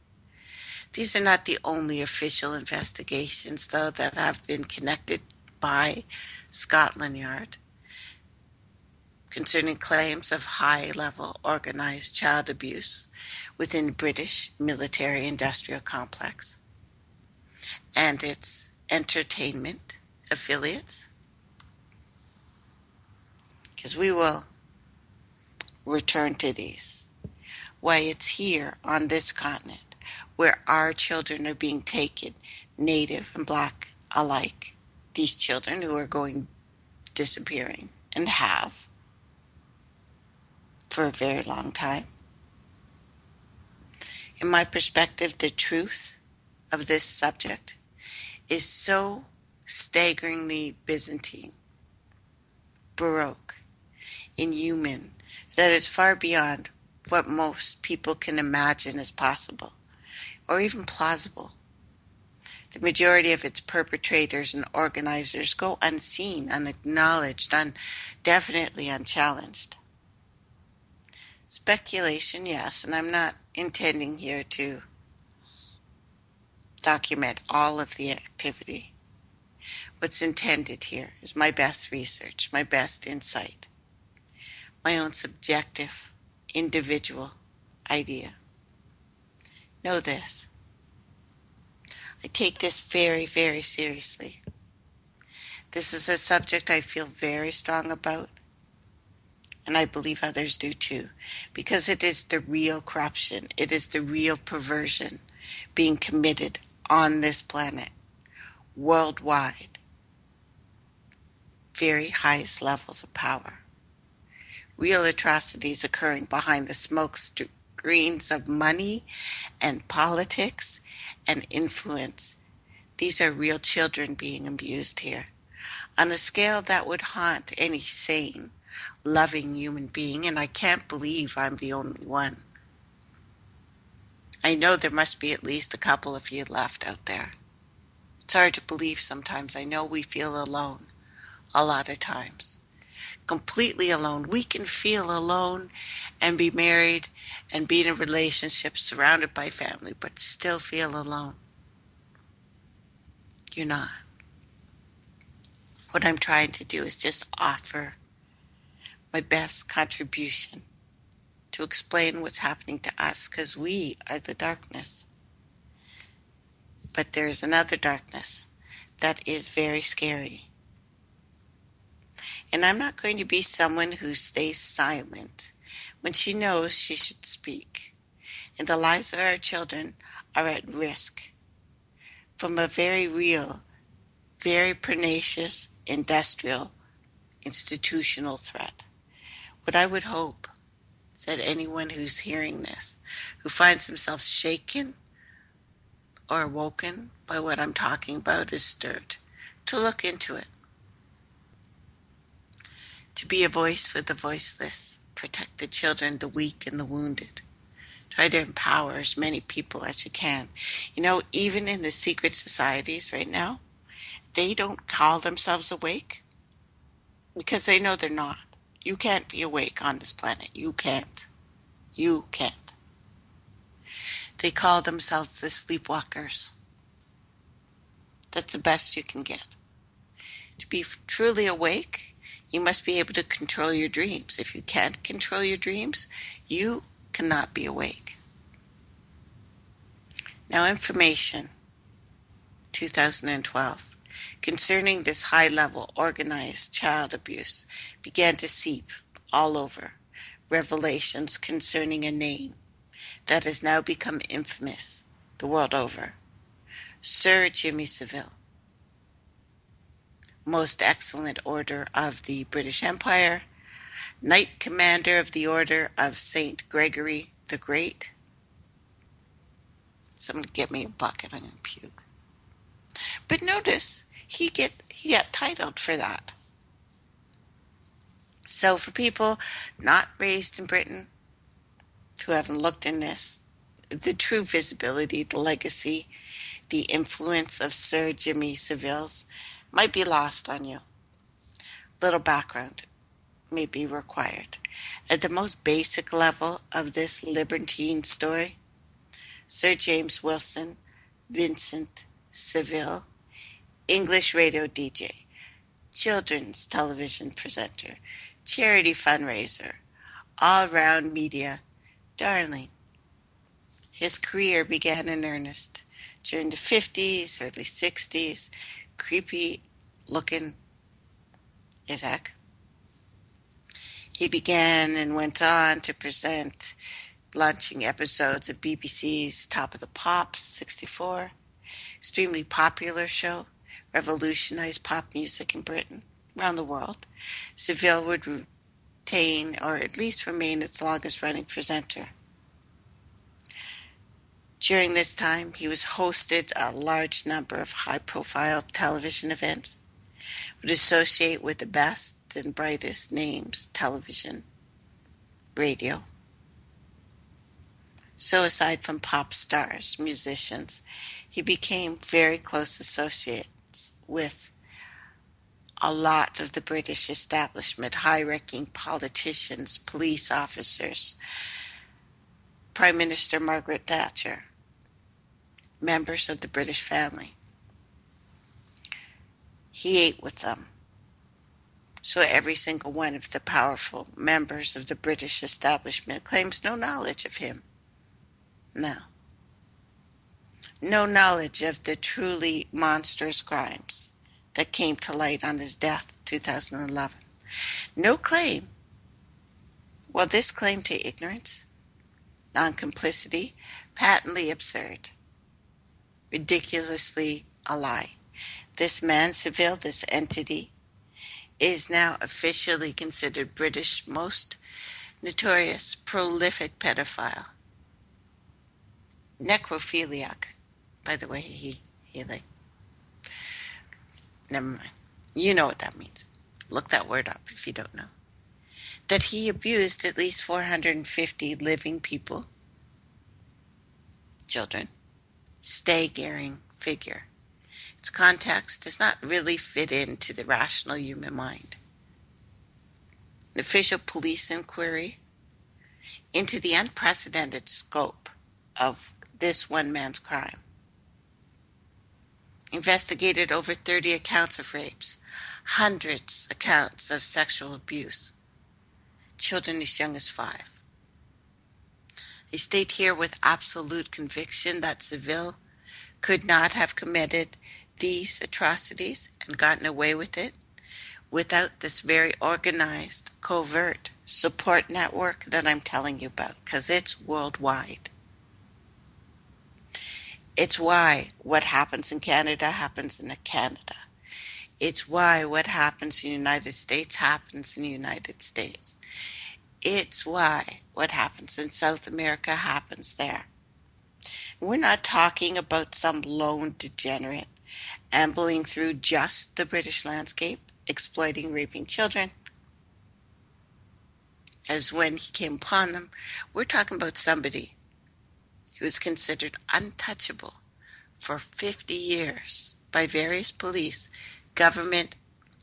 B: These are not the only official investigations, though, that have been connected by Scotland Yard concerning claims of high-level organized child abuse within British military-industrial complex and its entertainment affiliates. Because we will return to these. Why it's here on this continent where our children are being taken, native and black alike. These children who are disappearing and have for a very long time. In my perspective, the truth of this subject is so staggeringly Byzantine, Baroque, inhuman, that is far beyond what most people can imagine as possible, or even plausible. The majority of its perpetrators and organizers go unseen, unacknowledged, definitely unchallenged. Speculation, yes, and I'm not intending here to document all of the activity. What's intended here is my best research, my best insight, my own subjective, individual idea. Know this. I take this very, very seriously. This is a subject I feel very strong about, and I believe others do too, because it is the real corruption, it is the real perversion being committed on this planet, worldwide, very highest levels of power. Real atrocities occurring behind the smoke screens of money and politics and influence. These are real children being abused here, on a scale that would haunt any sane, loving human being, and I can't believe I'm the only one. I know there must be at least a couple of you left out there. It's hard to believe sometimes. I know we feel alone a lot of times. Completely alone. We can feel alone and be married and be in a relationship surrounded by family, but still feel alone. You're not. What I'm trying to do is just offer my best contribution to explain what's happening to us, because we are the darkness. But there's another darkness that is very scary. And I'm not going to be someone who stays silent when she knows she should speak. And the lives of our children are at risk from a very real, very pernicious, industrial, institutional threat. What I would hope is that anyone who's hearing this, who finds themselves shaken or awoken by what I'm talking about, is stirred to look into it. To be a voice for the voiceless, protect the children, the weak, and the wounded. Try to empower as many people as you can. You know, even in the secret societies right now, they don't call themselves awake because they know they're not. You can't be awake on this planet. You can't. You can't. They call themselves the sleepwalkers. That's the best you can get. To be truly awake, you must be able to control your dreams. If you can't control your dreams, you cannot be awake. Now, information, 2012, concerning this high-level organized child abuse began to seep all over. Revelations concerning a name that has now become infamous the world over. Sir Jimmy Savile, Most Excellent Order of the British Empire, Knight Commander of the Order of St. Gregory the Great. Someone get me a bucket, I'm going to puke. But notice, he got titled for that. So for people not raised in Britain, who haven't looked in this, the true visibility, the legacy, the influence of Sir Jimmy Savile's might be lost on you. Little background may be required. At the most basic level of this libertine story, Sir James Wilson Vincent Savile, English radio DJ, children's television presenter, charity fundraiser, all-round media darling. His career began in earnest during the 50s, early 60s, creepy looking as heck. He began and went on to present launching episodes of BBC's Top of the Pops, 64, extremely popular show, revolutionized pop music in Britain, around the world. Savile would retain, or at least remain, its longest running presenter. During this time, he was hosted a large number of high-profile television events, would associate with the best and brightest names, television, radio. So aside from pop stars, musicians, he became very close associates with a lot of the British establishment, high-ranking politicians, police officers, Prime Minister Margaret Thatcher, members of the British family. He ate with them. So every single one of the powerful members of the British establishment claims no knowledge of him. No knowledge of the truly monstrous crimes that came to light on his death, 2011. No claim. Well, this claim to ignorance, non-complicity, patently absurd, ridiculously a lie. This man, Savile, this entity, is now officially considered British most notorious, prolific pedophile. Necrophiliac. By the way, he never mind. You know what that means. Look that word up if you don't know. That he abused at least 450 living people, children. Staggering figure. Its context does not really fit into the rational human mind. An official police inquiry into the unprecedented scope of this one man's crime investigated over 30 accounts of rapes, hundreds accounts of sexual abuse, children as young as 5. I state here with absolute conviction that Savile could not have committed these atrocities and gotten away with it without this very organized, covert support network that I'm telling you about, because it's worldwide. It's why what happens in Canada happens in Canada. It's why what happens in the United States happens in the United States. It's why what happens in South America happens there. We're not talking about some lone degenerate ambling through just the British landscape, exploiting, raping children, as when he came upon them. We're talking about somebody who was considered untouchable for 50 years by various police, government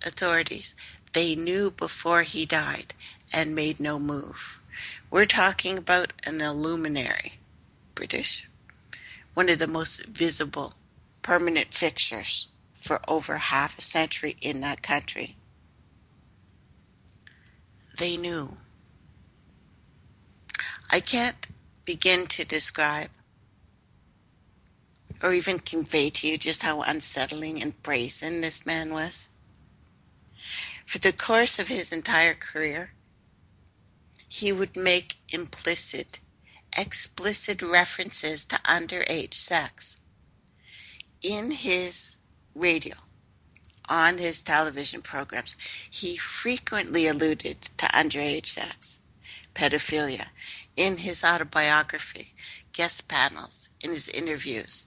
B: authorities. They knew before he died and made no move. We're talking about an illuminary, British, one of the most visible permanent fixtures for over half a century in that country. They knew. I can't begin to describe or even convey to you just how unsettling and brazen this man was. For the course of his entire career, he would make implicit, explicit references to underage sex in his radio, on his television programs. He frequently alluded to underage sex, pedophilia, in his autobiography, guest panels, in his interviews.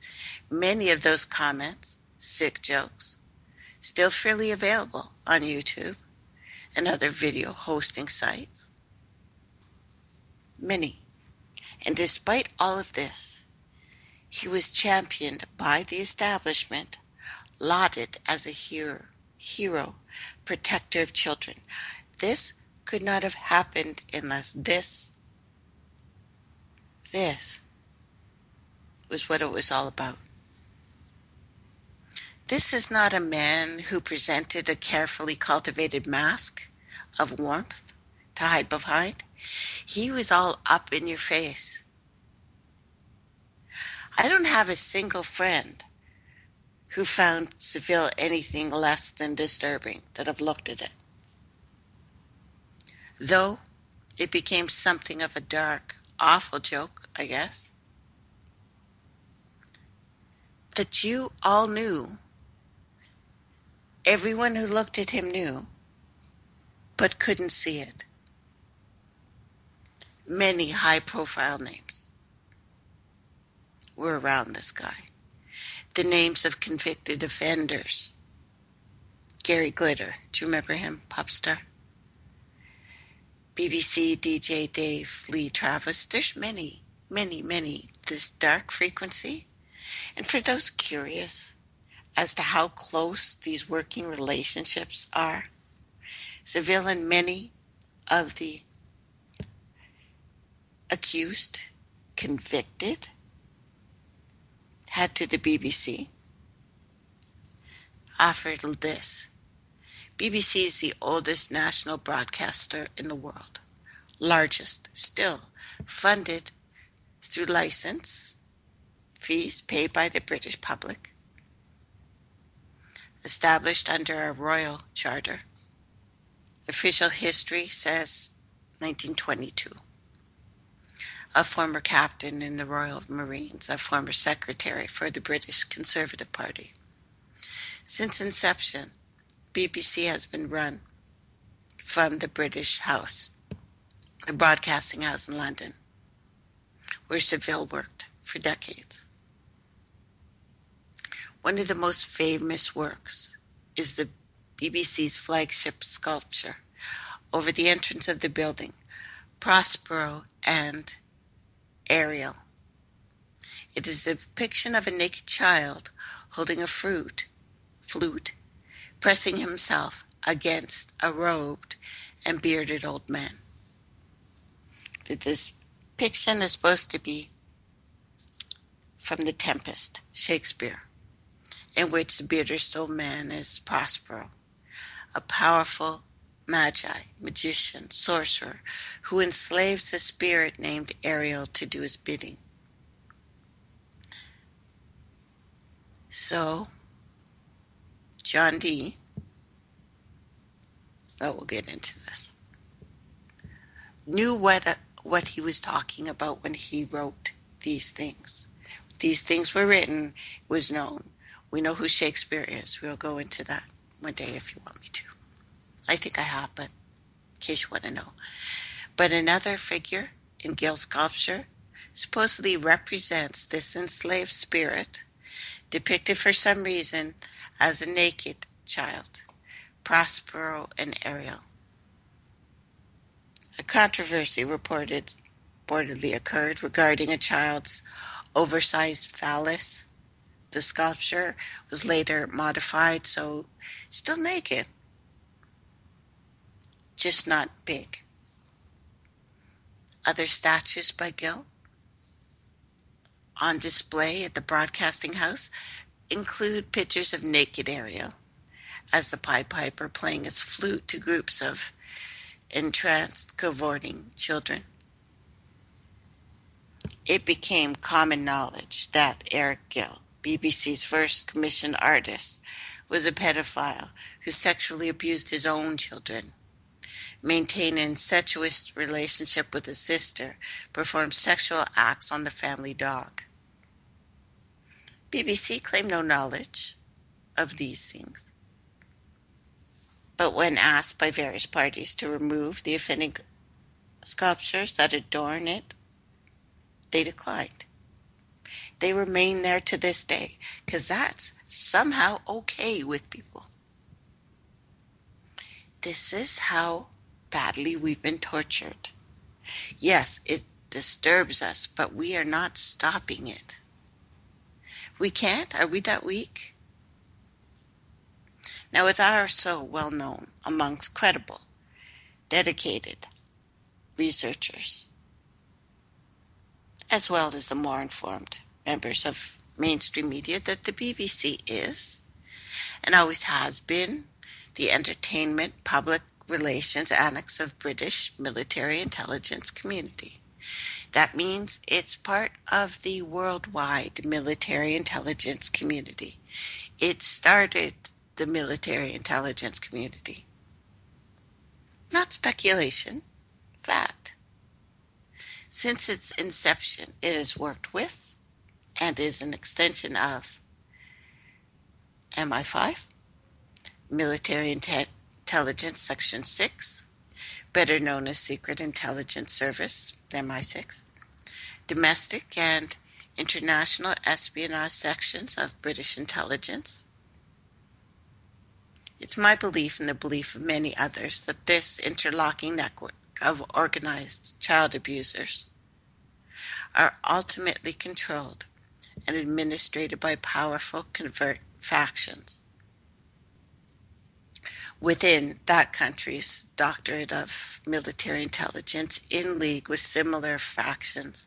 B: Many of those comments, sick jokes, still freely available on YouTube and other video hosting sites. Many. And despite all of this, he was championed by the establishment, lauded as a hero, protector of children. This could not have happened unless this was what it was all about. This is not a man who presented a carefully cultivated mask of warmth to hide behind. He was all up in your face. I don't have a single friend who found Savile anything less than disturbing that have looked at it. Though it became something of a dark, awful joke, I guess, that you all knew. Everyone who looked at him knew, but couldn't see it. Many high-profile names were around this guy. The names of convicted offenders. Gary Glitter, do you remember him? Pop star. BBC DJ Dave Lee Travis. There's many this dark frequency. And for those curious as to how close these working relationships are, Savile and many of the accused, convicted, had to the BBC offered this. BBC is the oldest national broadcaster in the world, largest still, funded through license fees paid by the British public, established under a royal charter. Official history says 1922. A former captain in the Royal Marines, a former secretary for the British Conservative Party. Since inception, BBC has been run from the British House, the broadcasting house in London, where Savile worked for decades. One of the most famous works is the BBC's flagship sculpture over the entrance of the building, Prospero and Ariel. It is the depiction of a naked child holding a flute, pressing himself against a robed and bearded old man. The depiction is supposed to be from The Tempest, Shakespeare, in which the bearded old man is Prospero, a powerful magician, sorcerer, who enslaves a spirit named Ariel to do his bidding. So, John Dee, we'll get into this, knew what he was talking about when he wrote these things. These things were written, it was known. We know who Shakespeare is. We'll go into that one day if you want me to. I think I have, but in case you want to know. But another figure in Gill's sculpture supposedly represents this enslaved spirit, depicted for some reason as a naked child, Prospero and Ariel. A controversy reportedly occurred regarding a child's oversized phallus. The sculpture was later modified, so still naked, just not big. Other statues by Gill on display at the broadcasting house include pictures of naked Ariel as the Pied Piper playing his flute to groups of entranced, cavorting children. It became common knowledge that Eric Gill, BBC's first commissioned artist, was a pedophile who sexually abused his own children, maintained an incestuous relationship with his sister, performed sexual acts on the family dog. BBC claimed no knowledge of these things, but when asked by various parties to remove the offending sculptures that adorn it, they declined. They remain there to this day, because that's somehow okay with people. This is how badly we've been tortured. Yes, it disturbs us, but we are not stopping it. We can't? Are we that weak? Now, it's also well known amongst credible, dedicated researchers, as well as the more informed members of mainstream media, that the BBC is, and always has been, the entertainment public relations annex of British military intelligence community. That means it's part of the worldwide military intelligence community. It started the military intelligence community. Not speculation, fact. Since its inception, it has worked with and is an extension of MI5, Military Intelligence Section 6, better known as Secret Intelligence Service, MI6, domestic and international espionage sections of British intelligence. It's my belief and the belief of many others that this interlocking network of organized child abusers are ultimately controlled and administered by powerful covert factions within that country's Doctorate of Military Intelligence, in league with similar factions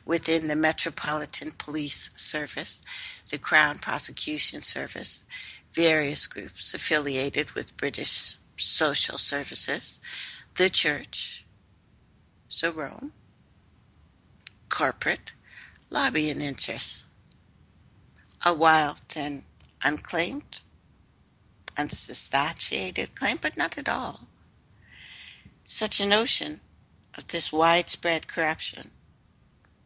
B: within the Metropolitan Police Service, the Crown Prosecution Service, various groups affiliated with British social services, the Church, so Rome, corporate, lobbying interests, a wild and unclaimed, unsubstantiated claim, but not at all. Such a notion of this widespread corruption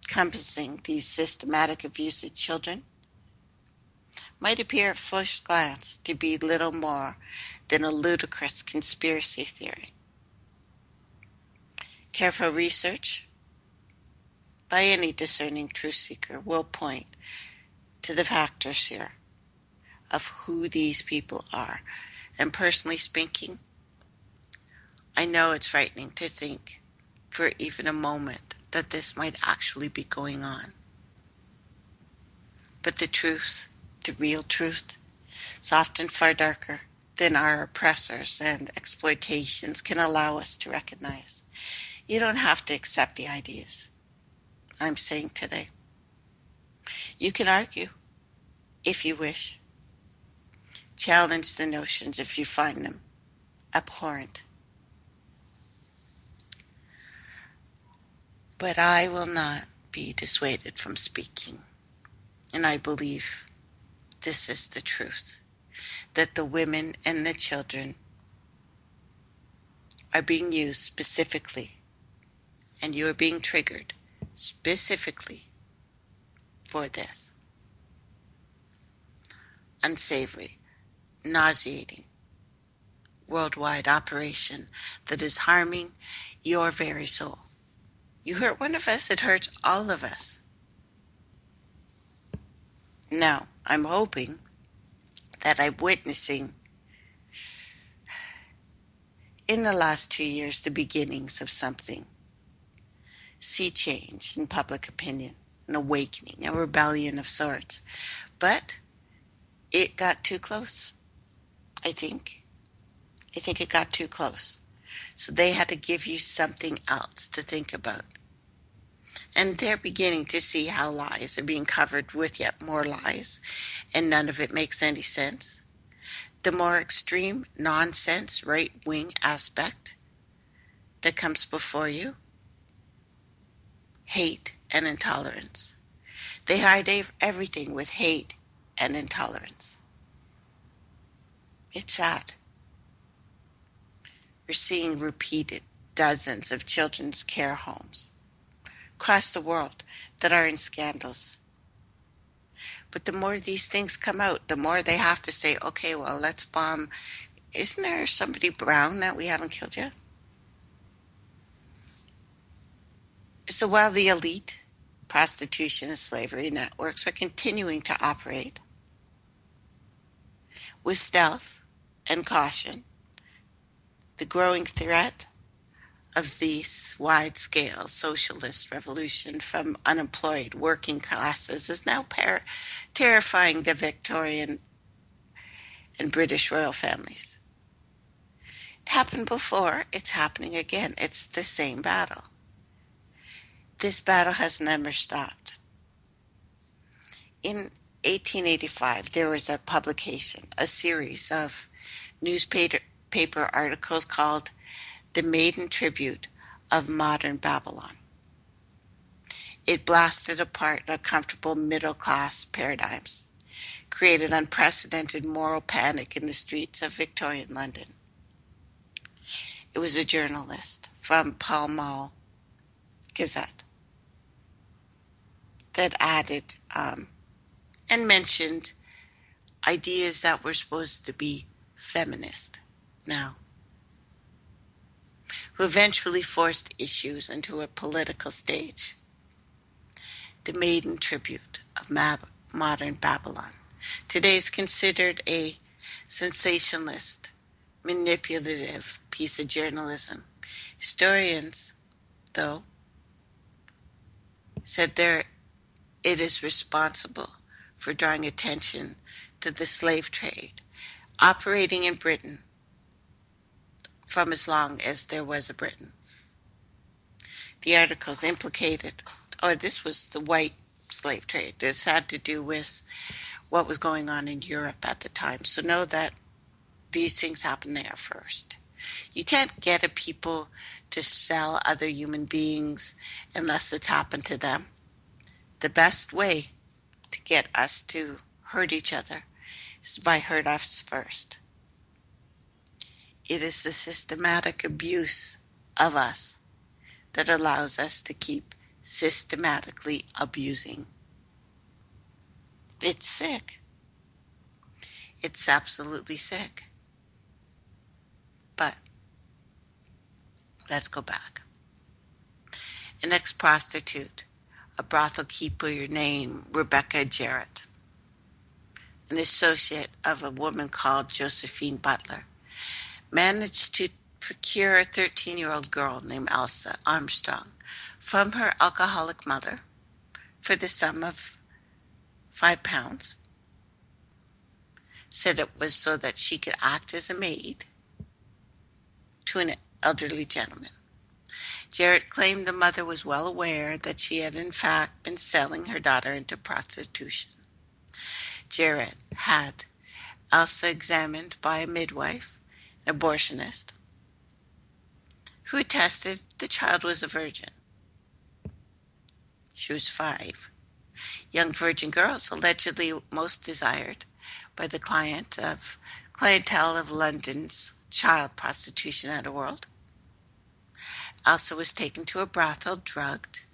B: encompassing these systematic abuse of children might appear at first glance to be little more than a ludicrous conspiracy theory. Careful research by any discerning truth seeker will point to the factors here of who these people are. And personally speaking, I know it's frightening to think for even a moment that this might actually be going on. But the truth, the real truth, is often far darker than our oppressors and exploitations can allow us to recognize. You don't have to accept the ideas I'm saying today. You can argue if you wish. Challenge the notions if you find them abhorrent. But I will not be dissuaded from speaking. And I believe this is the truth, that the women and the children are being used specifically, and you are being triggered specifically for this. Unsavory, nauseating, worldwide operation that is harming your very soul. You hurt one of us, it hurts all of us. Now, I'm hoping that I'm witnessing in the last 2 years the beginnings of something. Sea change in public opinion, an awakening, a rebellion of sorts. But it got too close, I think. I think it got too close. So they had to give you something else to think about. And they're beginning to see how lies are being covered with yet more lies, and none of it makes any sense. The more extreme nonsense, right-wing aspect that comes before you, hate and intolerance. They hide everything with hate and intolerance. It's sad. We're seeing repeated dozens of children's care homes across the world that are in scandals. But the more these things come out, the more they have to say, okay, well, let's bomb. Isn't there somebody brown that we haven't killed yet? So while the elite prostitution and slavery networks are continuing to operate with stealth and caution, the growing threat of this wide-scale socialist revolution from unemployed working classes is now terrifying the Victorian and British royal families. It happened before, it's happening again. It's the same battle. This battle has never stopped. In 1885, there was a publication, a series of newspaper articles called The Maiden Tribute of Modern Babylon. It blasted apart uncomfortable middle-class paradigms, created unprecedented moral panic in the streets of Victorian London. It was a journalist from Pall Mall Gazette that added and mentioned ideas that were supposed to be feminist now, who eventually forced issues into a political stage. The Maiden Tribute of Modern Babylon today is considered a sensationalist, manipulative piece of journalism. Historians, though, said it is responsible for drawing attention to the slave trade operating in Britain from as long as there was a Britain. The articles implicated, this was the white slave trade. This had to do with what was going on in Europe at the time. So know that these things happen there first. You can't get a people to sell other human beings unless it's happened to them. The best way to get us to hurt each other is by hurt us first. It is the systematic abuse of us that allows us to keep systematically abusing. It's sick. It's absolutely sick. But let's go back. An ex-prostitute, a brothel keeper named Rebecca Jarrett, an associate of a woman called Josephine Butler, managed to procure a 13-year-old girl named Elsa Armstrong from her alcoholic mother for the sum of £5. Said it was so that she could act as a maid to an elderly gentleman. Jarrett claimed the mother was well aware that she had in fact been selling her daughter into prostitution. Jarrett had Elsa examined by a midwife, an abortionist, who attested the child was a virgin. She was 5. Young virgin girls allegedly most desired by the clientele of London's child prostitution underworld. Elsa was taken to a brothel, drugged,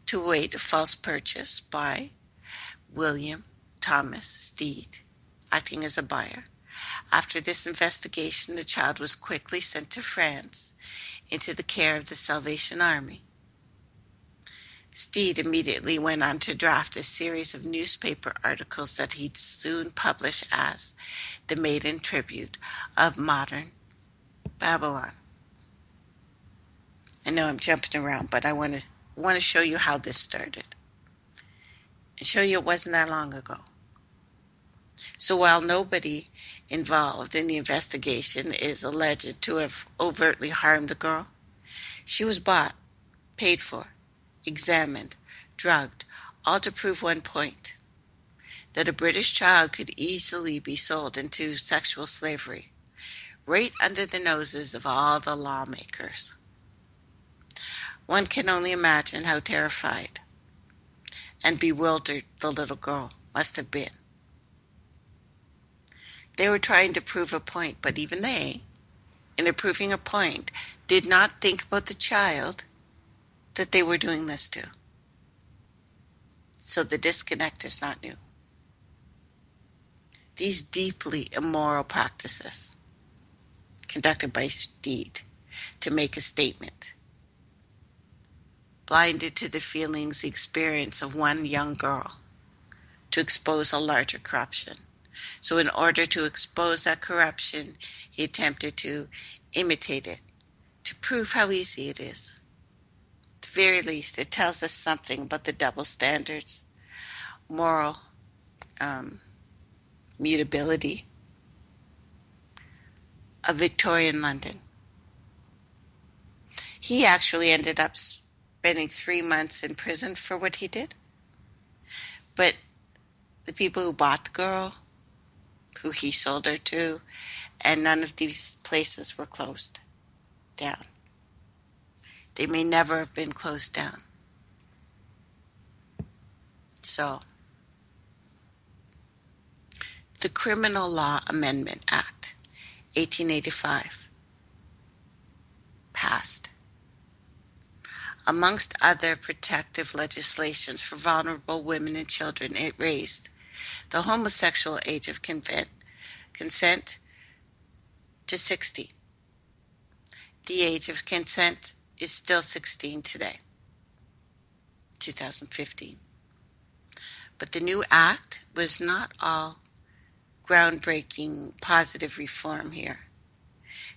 B: to await a false purchase by William Thomas Steed, acting as a buyer. After this investigation, the child was quickly sent to France into the care of the Salvation Army. Steed immediately went on to draft a series of newspaper articles that he'd soon publish as the maiden tribute of modern Babylon. I know I'm jumping around, but I want to show you how this started and show you it wasn't that long ago. So while nobody involved in the investigation is alleged to have overtly harmed the girl, she was bought, paid for, examined, drugged, all to prove one point, that a British child could easily be sold into sexual slavery, right under the noses of all the lawmakers. One can only imagine how terrified and bewildered the little girl must have been. They were trying to prove a point, but even they, in their proving a point, did not think about the child that they were doing this to. So the disconnect is not new. These deeply immoral practices, conducted by Steed to make a statement, blinded to the feelings, the experience of one young girl, to expose a larger corruption. So in order to expose that corruption, he attempted to imitate it, to prove how easy it is. At the very least, it tells us something about the double standards, moral mutability of Victorian London. He actually ended up spending 3 months in prison for what he did. But the people who bought the girl, who he sold her to, and none of these places were closed down. They may never have been closed down. So, the Criminal Law Amendment Act, 1885, passed. Amongst other protective legislations for vulnerable women and children, it raised the homosexual age of consent to 60. The age of consent is still 16 today, 2015. But the new act was not all groundbreaking positive reform here.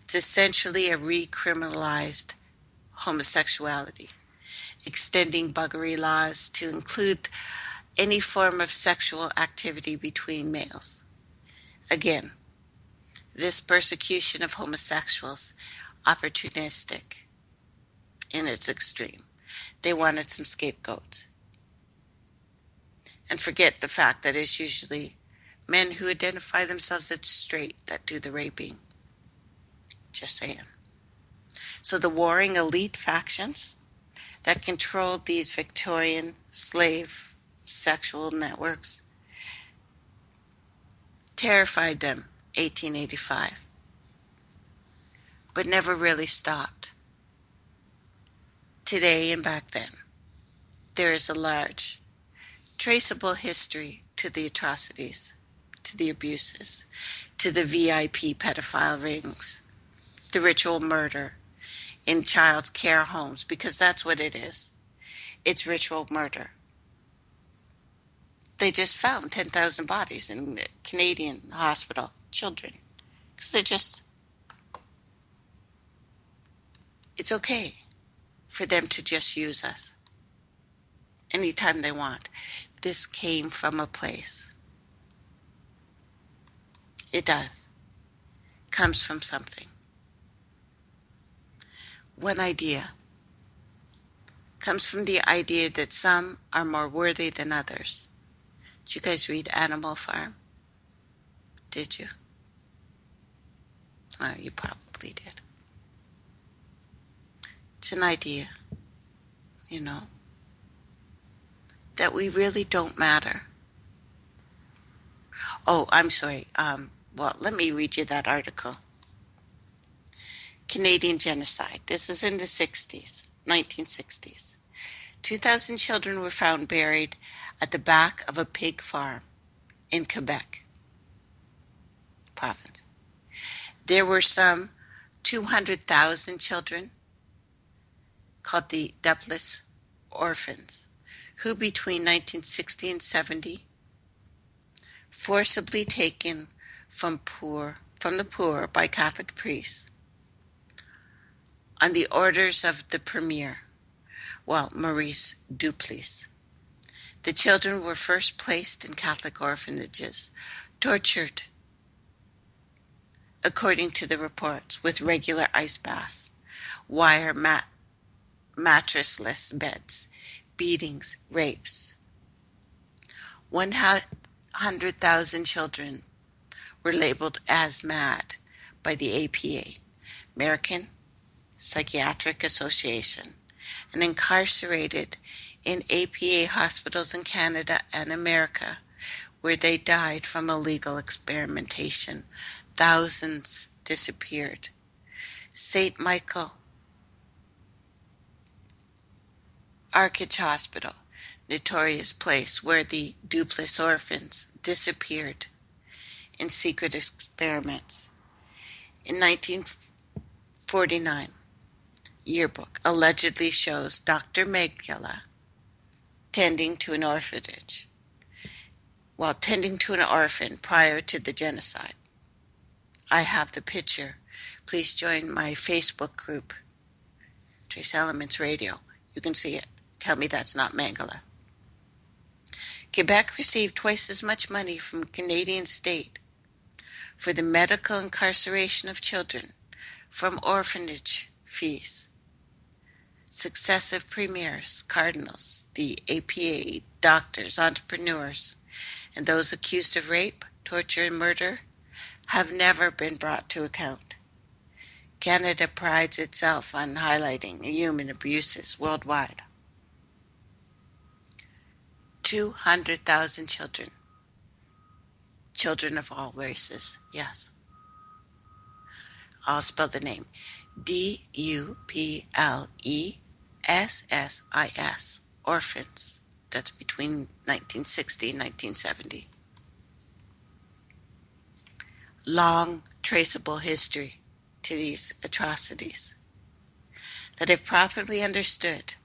B: It's essentially a recriminalized homosexuality. extending buggery laws to include any form of sexual activity between males. Again, this persecution of homosexuals, opportunistic in its extreme. They wanted some scapegoats. And forget the fact that it's usually men who identify themselves as straight that do the raping. Just saying. So the warring elite factions that controlled these Victorian slave sexual networks terrified them 1885, but never really stopped. Today and back then, there is a large, traceable history to the atrocities, to the abuses, to the VIP pedophile rings, the ritual murder in child care homes, because that's what it is. It's ritual murder. They just found 10,000 bodies in a Canadian hospital, children. Because it's okay for them to just use us anytime they want. This came from a place. It does. Comes from something. One idea comes from the idea that some are more worthy than others. Did you guys read Animal Farm? Did you? Oh, you probably did. It's an idea, that we really don't matter. Oh, I'm sorry. Well, let me read you that article. Canadian genocide. This is in the 60s, 1960s. 2,000 children were found buried at the back of a pig farm in Quebec province. There were some 200,000 children called the Dupless orphans, who between 1960 and 70 forcibly taken from the poor by Catholic priests on the orders of the Premier, Maurice Duplessis. The children were first placed in Catholic orphanages, tortured, according to the reports, with regular ice baths, wire mattressless beds, beatings, rapes. 100,000 children were labeled as mad by the APA, American Psychiatric Association, and incarcerated in APA hospitals in Canada and America, where they died from illegal experimentation. Thousands disappeared. St. Michael Arcage Hospital, notorious place where the Duplessis orphans disappeared in secret experiments. In 1949, yearbook allegedly shows Dr. Mengele tending to an orphanage, tending to an orphan prior to the genocide. I have the picture. Please join my Facebook group, Trace Elements Radio. You can see it. Tell me that's not Mengele. Quebec received twice as much money from the Canadian state for the medical incarceration of children from orphanage fees. Successive premiers, cardinals, the APA, doctors, entrepreneurs, and those accused of rape, torture, and murder have never been brought to account. Canada prides itself on highlighting human abuses worldwide. 200,000 children. Children of all races, yes. I'll spell the name. Duplessis, orphans. That's between 1960 and 1970. Long, traceable history to these atrocities that, if properly understood,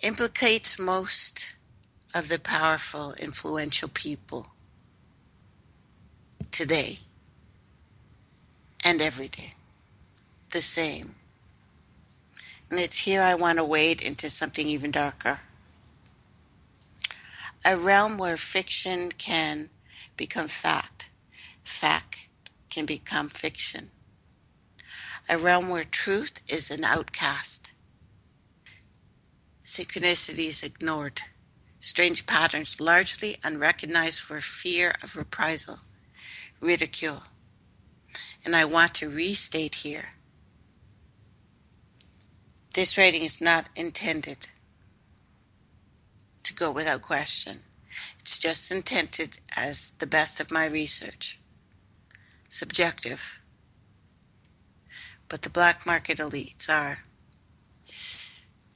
B: implicates most of the powerful, influential people today and every day. The same. And it's here I want to wade into something even darker. A realm where fiction can become fact. Fact can become fiction. A realm where truth is an outcast. Synchronicities ignored. Strange patterns largely unrecognized for fear of reprisal, ridicule. And I want to restate here. This writing is not intended to go without question. It's just intended as the best of my research. Subjective. But the black market elites are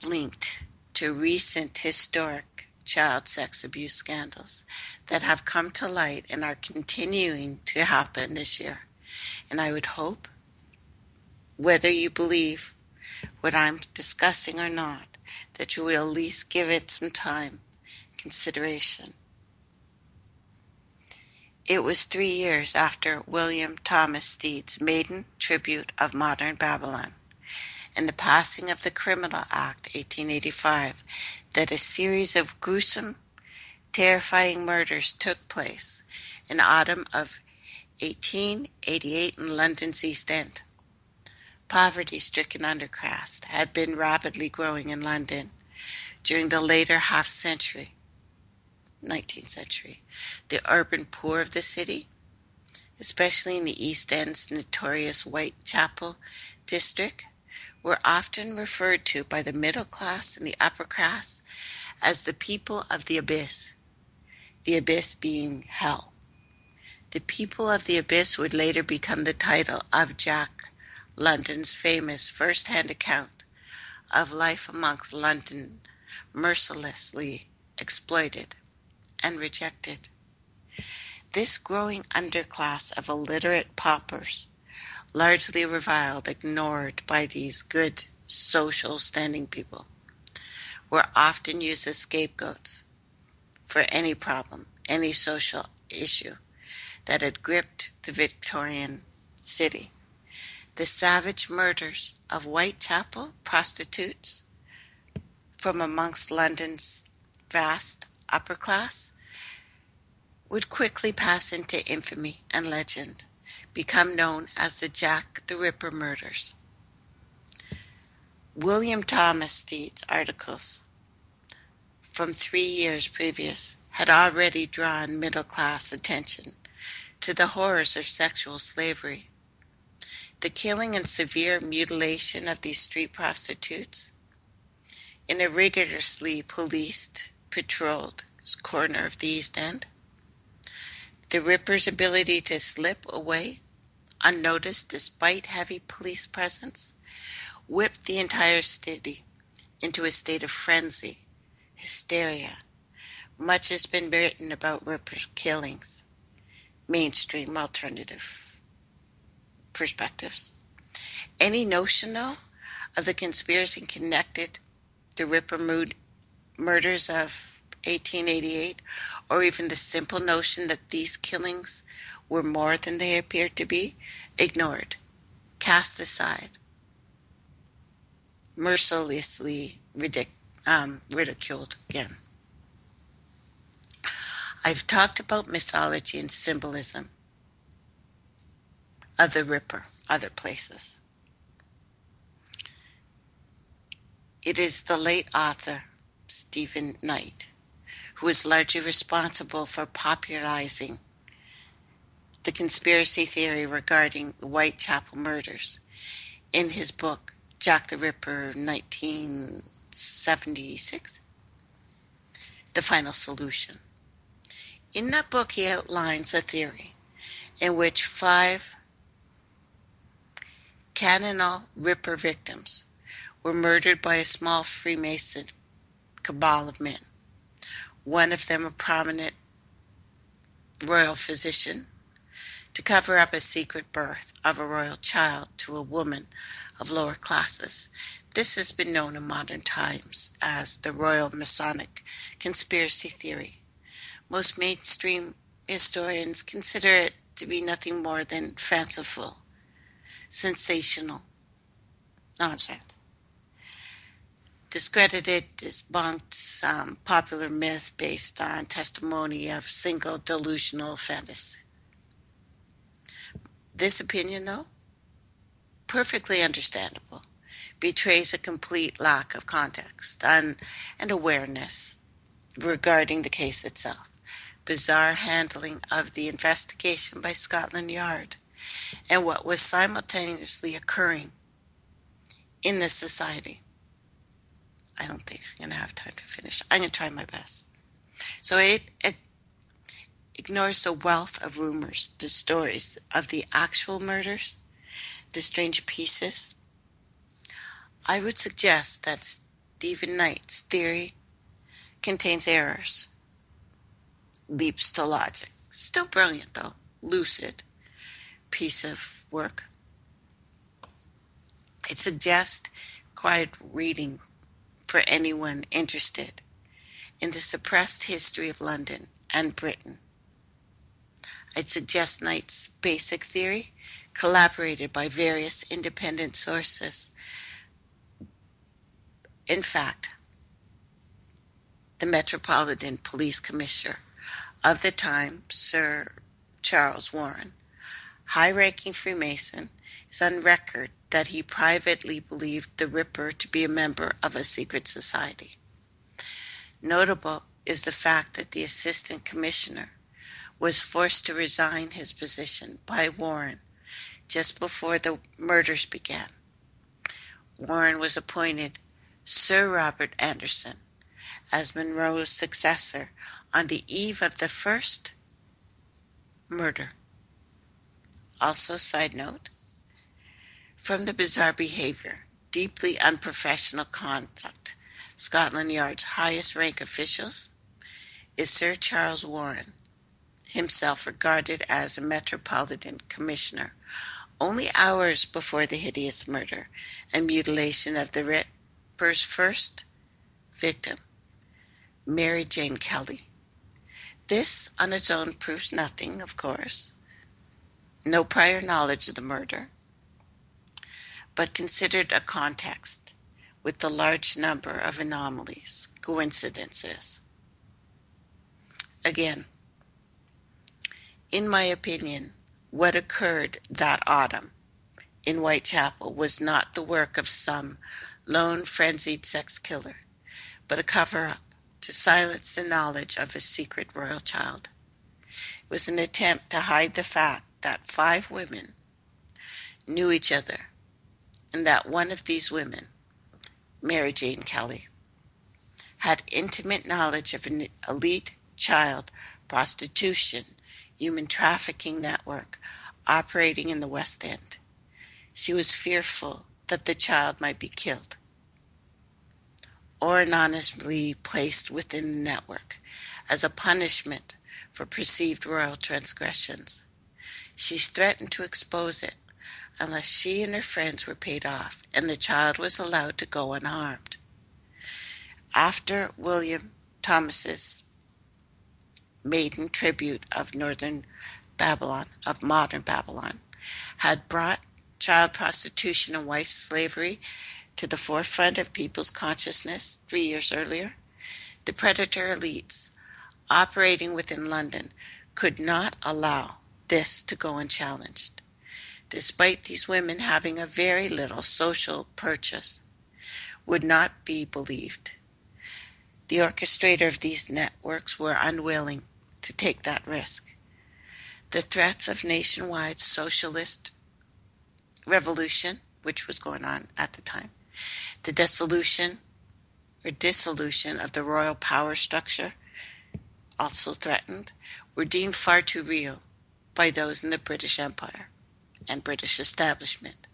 B: linked to recent historic child sex abuse scandals that have come to light and are continuing to happen this year. And I would hope, whether you believe what I'm discussing or not, that you will at least give it some time, consideration. It was 3 years after William Thomas Stead's maiden tribute of modern Babylon and the passing of the Criminal Act 1885 that a series of gruesome, terrifying murders took place in autumn of 1888 in London's East End. Poverty-stricken underclass had been rapidly growing in London during the later half-century, 19th century. The urban poor of the city, especially in the East End's notorious Whitechapel district, were often referred to by the middle class and the upper class as the people of the abyss being hell. The people of the abyss would later become the title of Jack London's famous first-hand account of life amongst London mercilessly exploited and rejected. This growing underclass of illiterate paupers, largely reviled, ignored by these good social standing people, were often used as scapegoats for any problem, any social issue that had gripped the Victorian city. The savage murders of Whitechapel prostitutes from amongst London's vast upper class would quickly pass into infamy and legend, become known as the Jack the Ripper murders. William Thomas Stead's articles from 3 years previous had already drawn middle-class attention to the horrors of sexual slavery, the killing and severe mutilation of these street prostitutes in a rigorously policed, patrolled corner of the East End, the Ripper's ability to slip away unnoticed despite heavy police presence, whipped the entire city into a state of frenzy, hysteria. Much has been written about Ripper's killings, mainstream alternative perspectives. Any notion, though, of the conspiracy connected the Ripper murders of 1888, or even the simple notion that these killings were more than they appeared to be, ignored, cast aside, mercilessly ridiculed again. I've talked about mythology and symbolism of the Ripper, other places. It is the late author, Stephen Knight, who is largely responsible for popularizing the conspiracy theory regarding the Whitechapel murders in his book, Jack the Ripper, 1976, The Final Solution. In that book, he outlines a theory in which 5 canonical Ripper victims were murdered by a small Freemason cabal of men. One of them a prominent royal physician, to cover up a secret birth of a royal child to a woman of lower classes. This has been known in modern times as the Royal Masonic Conspiracy Theory. Most mainstream historians consider it to be nothing more than fanciful, sensational nonsense. discredited, debunked some popular myth based on testimony of single delusional offenders. This opinion, though, perfectly understandable, betrays a complete lack of context and awareness regarding the case itself, bizarre handling of the investigation by Scotland Yard, and what was simultaneously occurring in the society. I don't think I'm going to have time to finish. I'm going to try my best. So it ignores the wealth of rumors, the stories of the actual murders, the strange pieces. I would suggest that Stephen Knight's theory contains errors, leaps to logic. Still brilliant, though. Lucid piece of work. It suggests quiet reading for anyone interested in the suppressed history of London and Britain. I'd suggest Knight's basic theory, collaborated by various independent sources. In fact, the Metropolitan Police Commissioner of the time, Sir Charles Warren, high-ranking Freemason, is on record that he privately believed the Ripper to be a member of a secret society. Notable is the fact that the Assistant Commissioner was forced to resign his position by Warren just before the murders began. Warren was appointed Sir Robert Anderson as Monroe's successor on the eve of the first murder. Also, side note, from the bizarre behavior, deeply unprofessional conduct, Scotland Yard's highest rank officials is Sir Charles Warren, himself regarded as a Metropolitan Commissioner, only hours before the hideous murder and mutilation of the Ripper's first victim, Mary Jane Kelly. This on its own proves nothing, of course, no prior knowledge of the murder, but considered a context with the large number of anomalies, coincidences. Again, in my opinion, what occurred that autumn in Whitechapel was not the work of some lone frenzied sex killer, but a cover-up to silence the knowledge of a secret royal child. It was an attempt to hide the fact that 5 women knew each other, and that one of these women, Mary Jane Kelly, had intimate knowledge of an elite child prostitution, human trafficking network operating in the West End. She was fearful that the child might be killed or anonymously placed within the network as a punishment for perceived royal transgressions. She threatened to expose it unless she and her friends were paid off and the child was allowed to go unharmed. After William Thomas's maiden tribute of modern Babylon, had brought child prostitution and wife slavery to the forefront of people's consciousness 3 years earlier, the predator elites operating within London could not allow this to go unchallenged. Despite these women having a very little social purchase, would not be believed. The orchestrator of these networks were unwilling to take that risk. The threats of nationwide socialist revolution, which was going on at the time, the dissolution of the royal power structure, also threatened, were deemed far too real by those in the British Empire and British establishment.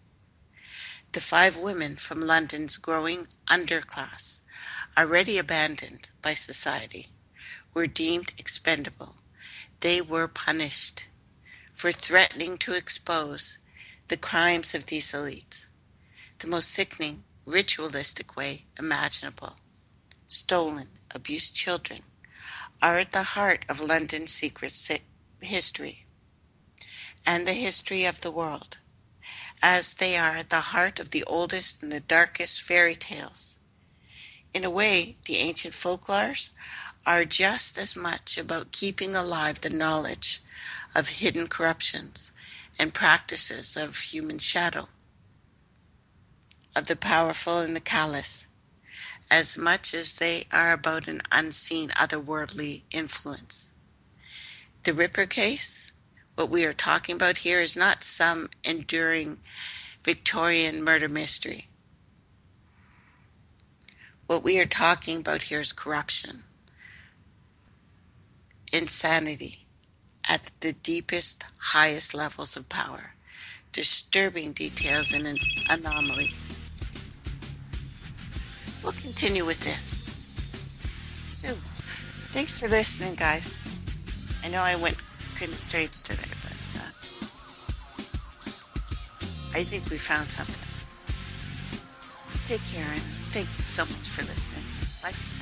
B: The 5 women from London's growing underclass, already abandoned by society, were deemed expendable. They were punished for threatening to expose the crimes of these elites, the most sickening, ritualistic way imaginable. Stolen, abused children are at the heart of London's secret history and the history of the world, as they are at the heart of the oldest and the darkest fairy tales. In a way, the ancient folklores are just as much about keeping alive the knowledge of hidden corruptions and practices of human shadow, of the powerful and the callous, as much as they are about an unseen otherworldly influence. The Ripper case, what we are talking about here, is not some enduring Victorian murder mystery. What we are talking about here is corruption, insanity at the deepest, highest levels of power, disturbing details and anomalies. We'll continue with this. So, thanks for listening, guys. I know I went kind of straight today, but I think we found something. Take care, and thank you so much for listening. Bye.